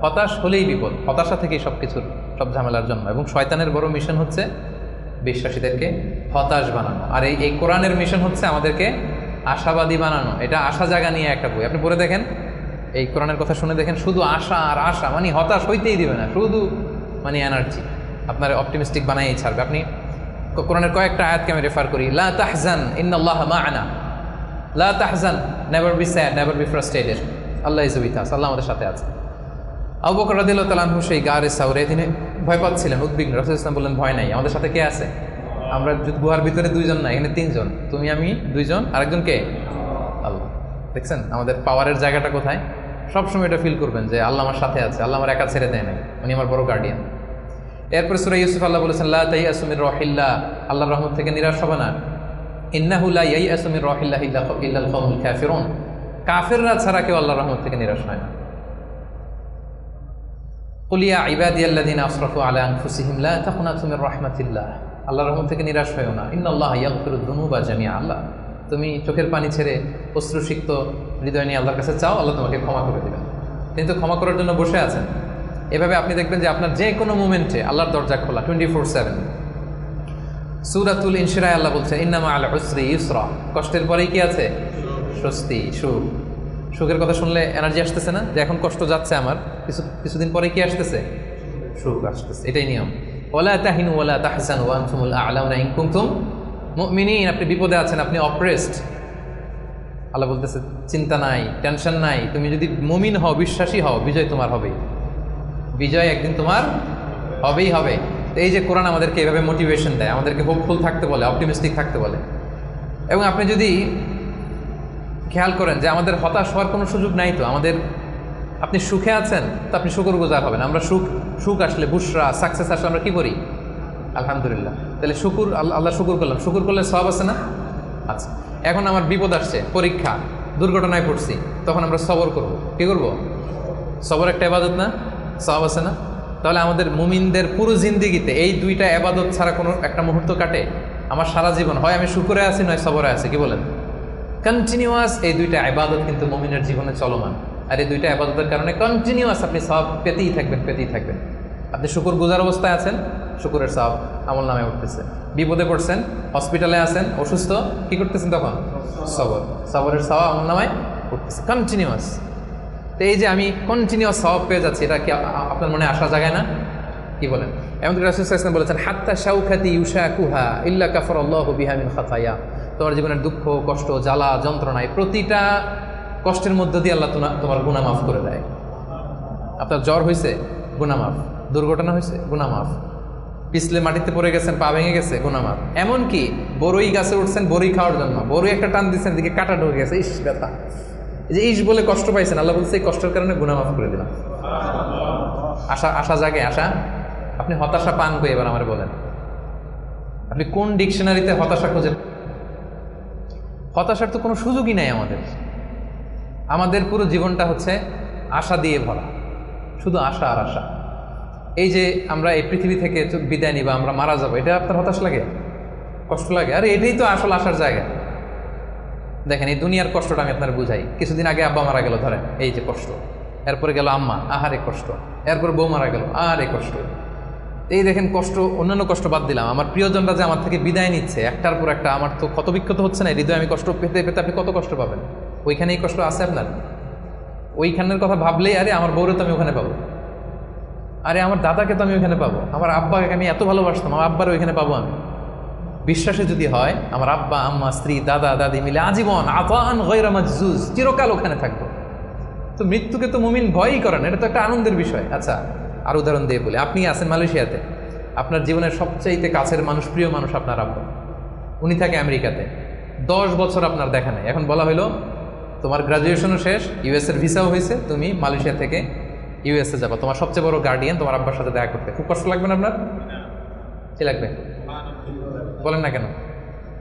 হতাশ হলেই বিপদ, হতাশা থেকেই সব কিছুর, সব ঝামেলার জন্য। এবং শয়তানের বড় মিশন হচ্ছে বিশ্বাসীদেরকে হতাশ বানানো, আর এই কোরআনের মিশন হচ্ছে আমাদেরকে আশাবাদী বানানো। এটা আশা জাগা নিয়ে একটা বই, আপনি পড়ে দেখেন, এই কোরআনের কথা শুনে দেখেন, শুধু আশা আর আশা, মানে হতাশ হইতেই দিবে না, শুধু মানে এনার্জি আপনার অপটিমিস্টিক বানাই ছাড়বে। আপনি কোরআনের কয়েকটা আয়াতকে আমি রেফার করি, লা তাহজান ইন্নাল্লাহা মা'ানা, লা তাহজান, never be sad, never be frustrated, Allah is with us, আল্লাহ আমাদের সাথে আছে। আবু বকর রাদিয়াল্লাহু তাআলা আনহু সেই গারে সাউরে তিনি ভয় পাচ্ছিলেন, উদ্বিগ্ন। রাসূলুল্লাহ সাল্লাল্লাহু আলাইহি ওয়াসাল্লাম বললেন, ভয় নাই, আমাদের সাথে কে আছে? আমরা গুহার ভিতরে 2 জন না, এখানে 3 জন, তুমি আমি 2 জন, আরেকজন কে? আল্লাহ। দেখছেন আমাদের পাওয়ারের জায়গাটা কোথায়? সবসময় এটা ফিল করবেন যে আল্লাহ আমার সাথে আছে, আল্লাহ আমার একা ছেড়ে দেয় নাই, উনি আমার বড় গার্ডিয়ান। এরপরে সূরা ইউসুফ আল্লাহ বলেছেন, লা তাইয়াসু মির রাহিল্লাহ, আল্লাহর রহমত থেকে নিরাশ হবে না। ইন্নাহু লা ইয়াইয়াসু মির রাহিল্লাহ ইল্লাল কওমুল কাফিরুন, কাফেররা ছাড়া কেউ আল্লাহর রহমত থেকে নিরাশ হয় না। কুল ইয়া ইবাদিয়াল্লাযিনা আসরাফু আলা আনফুসিহিম লা তাকুনাতু মির রাহমাতিল্লাহ, আল্লাহর রহমত থেকে নিরাশ হয়ো না। ইন্নাল্লাহা ইয়াগফিরুদ যুনুবা জামিআ, আল্লাহ তুমি চোখের পানি ছেড়ে অশ্রুসিক্ত হৃদয় নিয়ে আল্লাহর কাছে চাও, আল্লাহ তোমাকে ক্ষমা করে দেবেন। কিন্তু ক্ষমা করার জন্য বসে আছেন। এভাবে আপনি দেখবেন যে আপনার যে কোনো মোমেন্টে আল্লাহর দরজা খোলা 24/7। সূরাতুল ইনশিরায় আল্লাহ বলছেন, ইন্নামা আল উসরি ইউসরা, কষ্টের পরেই কি আছে? স্বস্তি, সুখ। সুখের কথা শুনলে এনার্জি আসতেছে না, যে এখন কষ্ট যাচ্ছে আমার, কিছুদিন পরে কি আসতেছে? সুখ আসতেছে। এটাই নিয়ম। ওয়ালা তাহিনু ওয়ালা তাহজানু ওয়া আনতুমুল আ'লাউনা ইন কুনতুম মুমিনিন, আপনি বিপদে আছেন, আপনি অপ্রেসড, আল্লাহ বলতেছে চিন্তা নাই, টেনশন নাই, তুমি যদি মুমিন হও, বিশ্বাসী হও, বিজয় তোমার হবেই, বিজয় একদিন তোমার হবেই হবে। এই যে কোরআন আমাদেরকে এইভাবে মোটিভেশন দেয়, আমাদেরকে হোপফুল থাকতে বলে, অপটিমিস্টিক থাকতে বলে। এবং আপনি যদি খেয়াল করেন যে আমাদের হতাশ হওয়ার কোনো সুযোগ নাই, তো আমাদের, আপনি সুখে আছেন তো আপনি শুকরগুজার হবেন। আমরা সুখ আসলে, বুশরা, সাকসেস আসলে আমরা কী করি? আলহামদুলিল্লাহ। তাহলে আল্লাহ শুকুর করলাম, শুকুর করলে সওয়াব আছে না? আচ্ছা, এখন আমার বিপদ আসছে, পরীক্ষা, দুর্ঘটনায় পড়ছি, তখন আমরা সবর করব। কী করব? সবর একটা ইবাদত না? সওয়াব আছে না? তাহলে আমাদের মুমিনদের পুরো জিন্দিগিতে এই দুইটা ইবাদত ছাড়া কোনো একটা মুহূর্ত কাটে? আমার সারা জীবন হয় আমি শুকরে আছি, নয় সবরে আছি। কি বলেন? কন্টিনিউয়াস এই দুইটা ইবাদত কিন্তু মুমিনের জীবনে চলমান। আর এই দুইটা ইবাদতের কারণে কন্টিনিউয়াস আপনি সওয়াব পেতেই থাকবেন। আপনি শুকুর গুজার অবস্থায় আছেন, শুকুরের সওয়াব আমল নামে উঠতেছে। বিপদে পড়ছেন, হসপিটালে আছেন, অসুস্থ, কি করতেছেন তখন? সবরের সওয়াব আমল নামায় উঠতেছে কন্টিনিউয়াস। তো এই যে আমি কন্টিনিউয়াস সওয়াব পেয়ে যাচ্ছি, এটা কি আপনার মনে আশা জাগায় না? কি বলেন? এমনকি রাসূল সাল্লাল্লাহু আলাইহি ওয়াসাল্লাম বলেছেন, হাত্তা শাওকাতি ইউশাকুহা ইল্লা কাফারাল্লাহু বিহা মিন খাতায়া। তোমার জীবনের দুঃখ, কষ্ট, জ্বালা, যন্ত্রণায় প্রতিটা কষ্টের মধ্য দিয়ে আল্লাহ তোমার গুনাহ মাফ করে দেয়। আপনার জ্বর হয়েছে, গুনাহ মাফ। দুর্ঘটনা হয়েছে, গুনাহ মাফ। পিছলে মাটিতে পড়ে গেছেন, পা ভেঙে গেছে, গুনাহ মাফ। এমনকি বড়ই গাছে উঠছেন বড়ই খাওয়ার জন্য, বড়ই একটা টান দিচ্ছেন, দিকে কাটা ঢুকে গেছে, ইস ব্যথা, এই যে ইস বলে কষ্ট পাইছেন, আল্লাহ বলছে এই কষ্টের কারণে গুনাহ মাফ করে দিলাম। আশা জাগে, আশা। আপনি হতাশা পান কই এবার আমার বলেন? আপনি কোন ডিকশনারিতে হতাশা খোঁজেন? হতাশার তো কোনো সুযোগই নাই আমাদের পুরো জীবনটা হচ্ছে আশা দিয়ে ভরা, শুধু আশা আর আশা। এই যে আমরা এই পৃথিবী থেকে বিদায় নিবা, আমরা মারা যাবো, এটা আপনার হতাশ লাগে? কষ্ট লাগে? আরে এটাই তো আসল আশার জায়গা। দেখেন, এই দুনিয়ার কষ্টটা আমি আপনার বুঝাই। কিছুদিন আগে আব্বা মারা গেল, ধরেন, এই যে কষ্ট। এরপরে গেল আম্মা, আহারে কষ্ট। এরপর বউ মারা গেল, আরে কষ্ট। এই দেখেন কষ্ট, অন্যান্য কষ্ট বাদ দিলাম, আমার প্রিয়জনরা যে আমার থেকে বিদায় নিচ্ছে একটার পর একটা, আমার তো ক্ষত বিক্ষত হচ্ছে না হৃদয়? আমি কষ্ট পেতে পেতে আপনি কত কষ্ট পাবেন? ওইখানেই কষ্ট আছে আপনার? ওইখানের কথা ভাবলেই আরে আমার বউরে তো আমি ওখানে পাবো, আরে আমার দাদাকে তো আমি ওইখানে পাবো, আমার আব্বাকে আমি এত ভালোবাসতাম, আমার আব্বার ওইখানে পাবো আমি। বিশ্বাসে যদি হয়, আমার আব্বা, আম্মা, স্ত্রী, দাদা, দাদি মিলে আজীবন আতান গায়রা মাজজুজ, চিরকাল ওখানে থাকবো। তো মৃত্যুকে তো মুমিন ভয়ই করেন, এটা তো একটা আনন্দের বিষয়। আচ্ছা, আর উদাহরণ দিয়ে বলি, আপনি আছেন মালয়েশিয়াতে, আপনার জীবনের সবচাইতে কাছের মানুষ, প্রিয় মানুষ আপনার আব্বা, উনি থাকে আমেরিকাতে। 10 বছর আপনার দেখা নেই। এখন বলা হলো তোমার গ্রাজুয়েশনও শেষ, ইউএসের ভিসাও হয়েছে, তুমি মালয়েশিয়া থেকে ইউএসএ যাবা, তোমার সবচেয়ে বড় গার্ডিয়ান তোমার আব্বার সাথে দেখা করতে। খুব কষ্ট লাগবে না আপনার? কি লাগবে বলেন না কেন?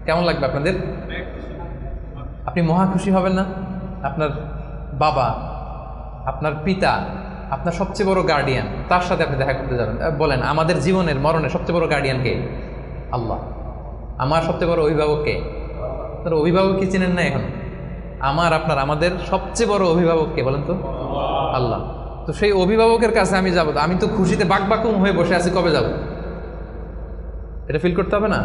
কেমন লাগবে আপনাদের? আপনি মহা খুশি হবেন না? আপনার বাবা, আপনার পিতা, আপনার সবচেয়ে বড় গার্ডিয়ান, তার সাথে আপনি দেখা করতে যাবেন। বলেন, আমাদের জীবনের মরণের সবচেয়ে বড় গার্ডিয়ান কে? আল্লাহ। আমার সবচেয়ে বড় অভিভাবক কে? আপনার অভিভাবক কি চিনেন না এখন? আমাদের সবচেয়ে বড় অভিভাবক কে বলেন তো? আল্লাহ। তো সেই অভিভাবকের কাছে আমি যাব, আমি তো খুশিতে বাকবাকুম হয়ে বসে আছি, কবে যাব? এটা ফিল করতে হবে না?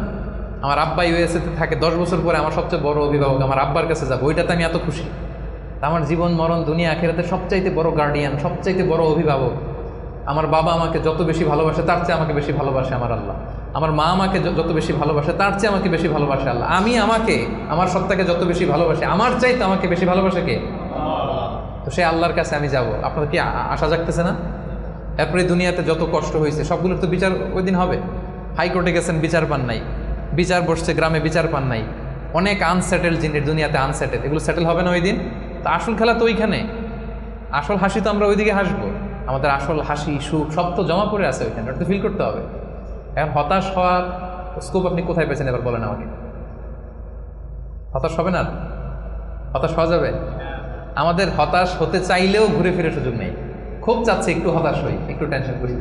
আমার আব্বা ইউএসএতে থাকে, 10 বছর পরে আমার সবচেয়ে বড় অভিভাবক, আমার আব্বার কাছে যাবো, ওইটাতে আমি এত খুশি। আমার জীবন মরণ দুনিয়া আখিরাতে সবচাইতে বড় গার্ডিয়ান, সবচাইতে বড় অভিভাবক। আমার বাবা আমাকে যত বেশি ভালোবাসে তার চেয়ে আমাকে বেশি ভালোবাসে আমার আল্লাহ। আমার মা আমাকে যত বেশি ভালোবাসে তার চেয়ে আমাকে বেশি ভালোবাসে আল্লাহ। আমি আমাকে, আমার সত্তাকে যত বেশি ভালোবাসে, আমার চাইতে আমাকে বেশি ভালোবাসে কে? তো সে আল্লাহর কাছে আমি যাব। আপনার কি আশা জাগতেছে না? এরপরে দুনিয়াতে যত কষ্ট হয়েছে সবগুলোর তো বিচার ওই দিন হবে। হাইকোর্টে গেছেন, বিচার পান নাই। বিচার বসছে গ্রামে, বিচার পান নাই। অনেক আনসেটেল জিনিস দুনিয়াতে, আনসেটেল, এগুলো সেটেল হবে না ওই দিন। তো আসল খেলা তো ওইখানে, আসল হাসি তো আমরা ওইদিকে হাসবো। আমাদের আসল হাসি, সুখ সব তো জমা পড়ে আছে ওইখানে, ওটা তো ফিল করতে হবে। এখন হতাশ হওয়ার স্কোপ আপনি কোথায় পেয়েছেন এবার বলেন আমাকে? হতাশ হবে না? হতাশ হওয়া যাবে? আমাদের হতাশ হতে চাইলেও ঘুরে ফিরে সুযোগ নেই। খুব চাচ্ছে একটু হতাশ হই, একটু টেনশন করি,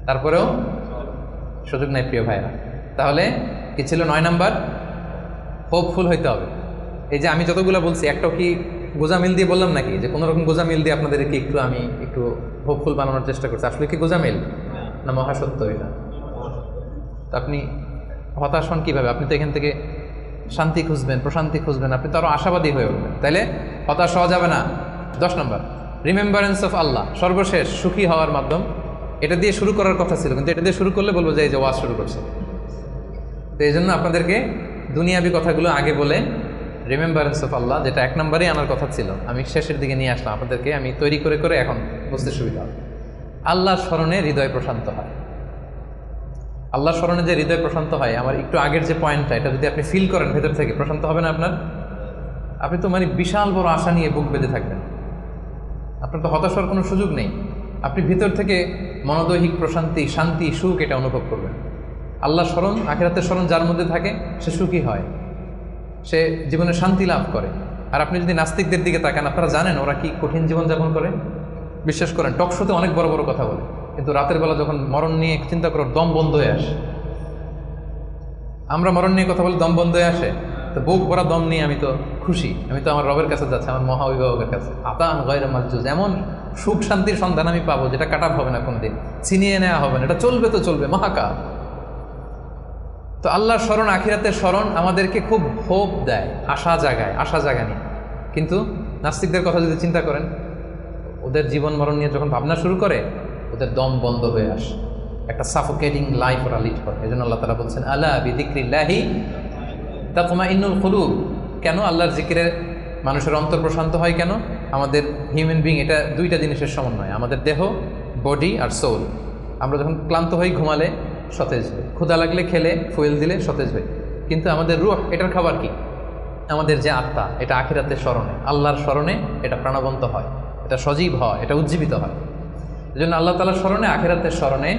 তারপরেও সুযোগ নেই প্রিয় ভাইরা। তাহলে কি ছিল 9 নাম্বার? হোপফুল হইতে হবে। এই যে আমি যতগুলো বলছি, একটাও কি গোজামিল দিয়ে বললাম নাকি? যে কোনো রকম গোজামিল দিয়ে আপনাদেরকে আমি একটু হোপফুল বানানোর চেষ্টা করছি। আসলে কি গোজামিল না মহাসত্য এটা? তো আপনি হতাশ হন কীভাবে? আপনি তো এখান থেকে শান্তি খুঁজবেন, প্রশান্তি খুঁজবেন, আপনি তো আরও আশাবাদী হয়ে উঠবেন। তাইলে হতাশ হওয়া যাবে না। 10 নম্বর, রিমেম্বারেন্স অফ আল্লাহ, সর্বশেষ সুখী হওয়ার মাধ্যম। এটা দিয়ে শুরু করার কথা ছিল, কিন্তু এটা দিয়ে শুরু করলে বলবো যে এই যে ওয়াজ শুরু করছে। তো এই জন্য আপনাদেরকে দুনিয়াবি কথাগুলো আগে বলে রিমেম্বারেন্স অফ আল্লাহ, যেটা 1 নম্বরেই আনার কথা ছিল, আমি শেষের দিকে নিয়ে আসলাম আপনাদেরকে। আমি তৈরি করে করে এখন বুঝতে সুবিধা হবে। আল্লাহর স্মরণে হৃদয় প্রশান্ত হয়। আল্লাহর স্মরণে যে হৃদয় প্রশান্ত হয়, আমার একটু আগের যে পয়েন্টটা, এটা যদি আপনি ফিল করেন ভেতর থেকে, প্রশান্ত হবে না আপনার? আপনি তো মানে বিশাল বড় আশা নিয়ে বুক বেঁধে থাকবেন, আপনার তো হতাশার কোনো সুযোগ নেই। আপনি ভিতর থেকে মনোদৈহিক প্রশান্তি, শান্তি, সুখ এটা অনুভব করবেন। আল্লাহ স্মরণ, আখিরাতের স্মরণ যার মধ্যে থাকে সে সুখী হয়, সে জীবনে শান্তি লাভ করে। আর আপনি যদি নাস্তিকদের দিকে তাকান, আপনারা জানেন ওরা কি কঠিন জীবনযাপন করে। বিশ্বাস করেন, টক শোতে অনেক বড় বড় কথা বলে, কিন্তু রাতের বেলা যখন মরণ নিয়ে চিন্তা করো দম বন্ধ হয়ে আসে। আমরা মরণ নিয়ে কথা বলে দম বন্ধ হয়ে আসে, তো বুক ভরা দম নিয়ে আমি তো খুশি, আমি তো আমার রবের কাছে যাচ্ছি, আমার মহা অভিভাবকের কাছে। আতান গায়রা মালজুজ, এমন সুখ শান্তির সন্ধান আমি পাবো যেটা কাটাপ হবে না, কোনদিন ছিনিয়ে নেওয়া হবে না, এটা চলবে তো চলবে মহাকাল। তো আল্লাহর স্মরণ, আখিরাতের স্মরণ আমাদেরকে খুব হোপ দেয়, আশা জাগায়, আশা জাগানি। কিন্তু নাস্তিকদের কথা যদি চিন্তা করেন, ওদের জীবন মরণ নিয়ে যখন ভাবনা শুরু করে, ওদের দম বন্ধ হয়ে আসে, একটা সাফোকেটিং লাইফ ওরা লিড করে। এই জন্য আল্লাহ তাআলা বলছেন আলা বিযিকরিল্লাহি তাতমাইন্নুল কুলুব। কেন আল্লাহর জিকিরে মানুষের অন্তর প্রশান্ত হয়? কেন? আমাদের হিউম্যান বিং এটা দুইটা জিনিসের সমন্বয়, আমাদের দেহ, বডি আর সোল। আমরা যখন ক্লান্ত হই ঘুমালে সতেজ হই, ক্ষুধা লাগলে খেলে, ফুয়েল দিলে সতেজ হই। কিন্তু আমাদের রূহ, এটার খাবার কি? আমাদের যে আত্মা, এটা আখিরাতের স্মরণে, আল্লাহর স্মরণে এটা প্রাণবন্ত হয়, এটা সজীব হয়, এটা উজ্জীবিত হয়। এই জন্য আল্লাহ তাআলার স্মরণে, আখিরাতের স্মরণে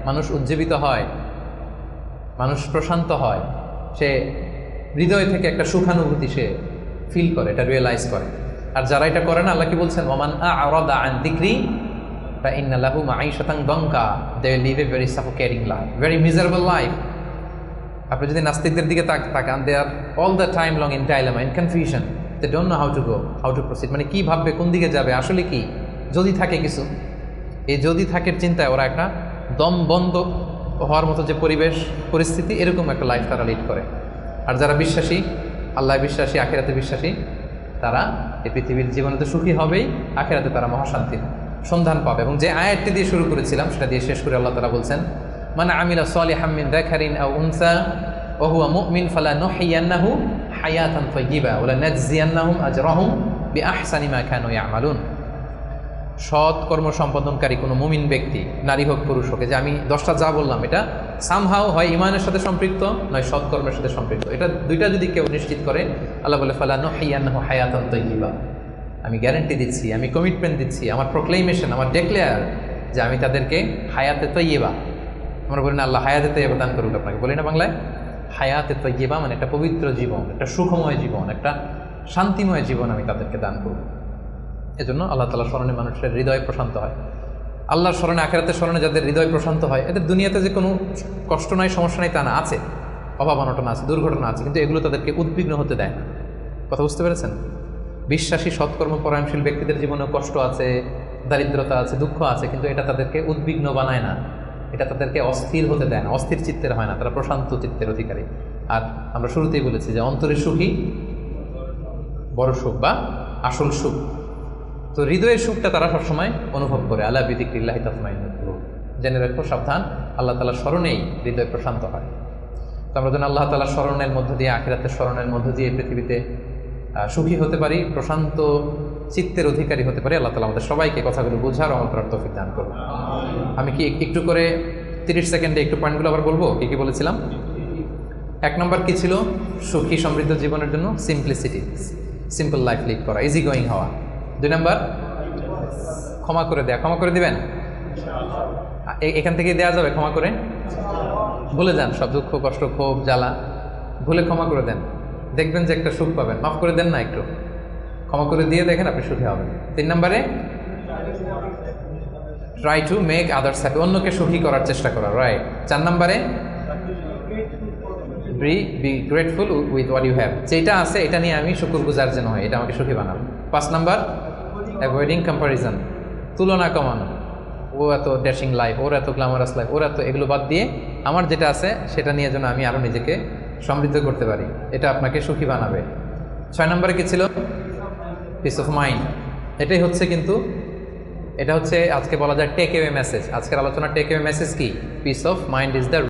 মানুষ উজ্জীবিত হয়, মানুষ প্রশান্ত হয়, সে হৃদয় থেকে একটা সুখানুভূতি সে ফিল করে, এটা রিয়েলাইজ করে। আর যারা এটা করে না, আল্লাহ কি বলছেন? ওমান আ'রাদা আন যিকরি ফাইন্না লাহু মাঈশাতান দানকা, they live a very suffocating life, very miserable life. আপনি যদি নাস্তিকদের দিকে তাকান, they are all the time long in dilemma, in confusion, they don't know how to go, how to proceed. মানে কি ভাববে, কোন দিকে যাবে, আসলে কি যদি থাকে কিছু, এই যদি থাকের চিন্তায় ওরা একটা দম বন্ধ হওয়ার মতো যে পরিবেশ পরিস্থিতি, এরকম একটা লাইফ তারা লিড করে। আর যারা বিশ্বাসী, আল্লাহ বিশ্বাসী, আখিরাতে বিশ্বাসী, তারা এই পৃথিবীর জীবনে তো সুখী হবেই, আখিরাতে তারা মহাশান্তির সন্ধান পাবে। এবং যে আয়াতটি দিয়ে শুরু করেছিলাম সেটা দিয়ে শেষ করে আল্লাহ তাআলা বলছেন, মান আমিলা সালিহাম মিন যাকারিন আও উনসা ওয়া হুয়া মুমিন ফালানুহইয়ান্নাহু হায়াতান তাইয়্যিবা ওয়া লানাজজিয়ান্নাহুম আজরাহুম বিআহসানি মা কানু ইয়ামালুন। সৎ কর্ম সম্পাদনকারী কোনো মুমিন ব্যক্তি, নারী হোক পুরুষ হোক, যে আমি 10টা যা বললাম এটা সামহাও হয় ইমানের সাথে সম্পৃক্ত, নয় সৎকর্মের সাথে সম্পৃক্ত। এটা দুইটা যদি কেউ নিশ্চিত করে, আল্লাহ বলে ফালানুহইয়ান্নাহু হায়াতান তাইয়্যিবা, আমি গ্যারান্টি দিচ্ছি, আমি কমিটমেন্ট দিচ্ছি, আমার প্রোক্লেমেশন, আমার ডেক্লেয়ার যে আমি তাদেরকে হায়াতে তাইয়্যিবা। আমরা বলি না আল্লাহ হায়াতে তাইয়্যিবা দান করুক আপনাকে, বলি না বাংলায়? হায়াতে তাইয়্যিবা মানে একটা পবিত্র জীবন, একটা সুখময় জীবন, একটা শান্তিময় জীবন আমি তাদেরকে দান করব। এজন্য আল্লাহ তাআলার স্মরণে মানুষের হৃদয় প্রশান্ত হয়। আল্লাহর স্মরণে, আখিরাতের স্মরণে যাদের হৃদয় প্রশান্ত হয়, এদের দুনিয়াতে যে কোনো কষ্ট নাই, সমস্যা নাই তা না, আছে অভাব অনটন আছে, দুর্ঘটনা আছে, কিন্তু এগুলো তাদেরকে উদ্বিগ্ন হতে দেয় না। কথা বুঝতে পেরেছেন? বিশ্বাসী সৎকর্ম পরায়ণশীল ব্যক্তিদের জীবনেও কষ্ট আছে, দারিদ্রতা আছে, দুঃখ আছে, কিন্তু এটা তাদেরকে উদ্বিগ্ন বানায় না, এটা তাদেরকে অস্থির হতে দেয় না, অস্থির চিত্তের হয় না, তারা প্রশান্ত চিত্তের অধিকারী। আর আমরা শুরুতেই বলেছি যে অন্তরের সুখী বড় সুখ বা আসল সুখ। তো হৃদয়ের সুখটা তারা সবসময় অনুভব করে। আলা বিযিকরিল্লাহি তাতমাইন্নুল কুলুব। জেনে রাখো, সাবধান, আল্লাহ তাআলার স্মরণেই হৃদয় প্রশান্ত হয়। তো আমরা যেন আল্লাহ তাআলার স্মরণের মধ্য দিয়ে, আখিরাতের স্মরণের মধ্য দিয়ে পৃথিবীতে সুখী হতে পারি, প্রশান্ত চিত্তের অধিকারী হতে পারি। আল্লাহ তাআলা আমাদের সবাইকে কথাগুলো বোঝার, আমল করার তৌফিক দান করুন। আমি কি একটু করে 30 সেকেন্ডে একটু পয়েন্টগুলো আবার বলবো? কি কি বলেছিলাম? 1 নম্বর কি ছিল? সুখী সমৃদ্ধ জীবনের জন্য সিম্পলিসিটি, সিম্পল লাইফ লিড করা, ইজি গোয়িং হওয়া। 2 নম্বর ক্ষমা করে দেয়া। ক্ষমা করে দিবেন? এখান থেকে দেয়া যাবে ক্ষমা করে? ভুলে যান সব দুঃখ, কষ্ট, ক্ষোভ, জ্বালা, ভুলে ক্ষমা করে দেন, দেখবেন যে একটা সুখ পাবেন। মাফ করে দেন না, একটু ক্ষমা করে দিয়ে দেখেন, আপনি সুখী হবেন। 3 নম্বরে try to make others happy, অন্যকে সুখী করার চেষ্টা করা, রাইট। 4 নম্বরে be grateful with what you have, যেটা আছে এটা নিয়ে আমি শুকরগুজার যেন হয়, এটা আমাকে সুখী বানাবে। 5 নম্বর অ্যাভয়েডিং কম্প্যারিজন, তুলনা কমানো। ও এত ড্যাশিং লাইফ, ওর এত গ্ল্যামারাস লাইফ, ওর এত, এগুলো বাদ দিয়ে আমার যেটা আছে সেটা নিয়ে যেন আমি আরও নিজেকে সমৃদ্ধ করতে পারি, এটা আপনাকে সুখী বানাবে। 6 নম্বরে কি ছিল? Piece of mind. এটাই হচ্ছে, কিন্তু এটা হচ্ছে আজকে বলা যায় টেক অ্যাওয়ে মেসেজ। আজকের আলোচনা টেক অ্যাওয়ে মেসেজ কি? Piece of mind is the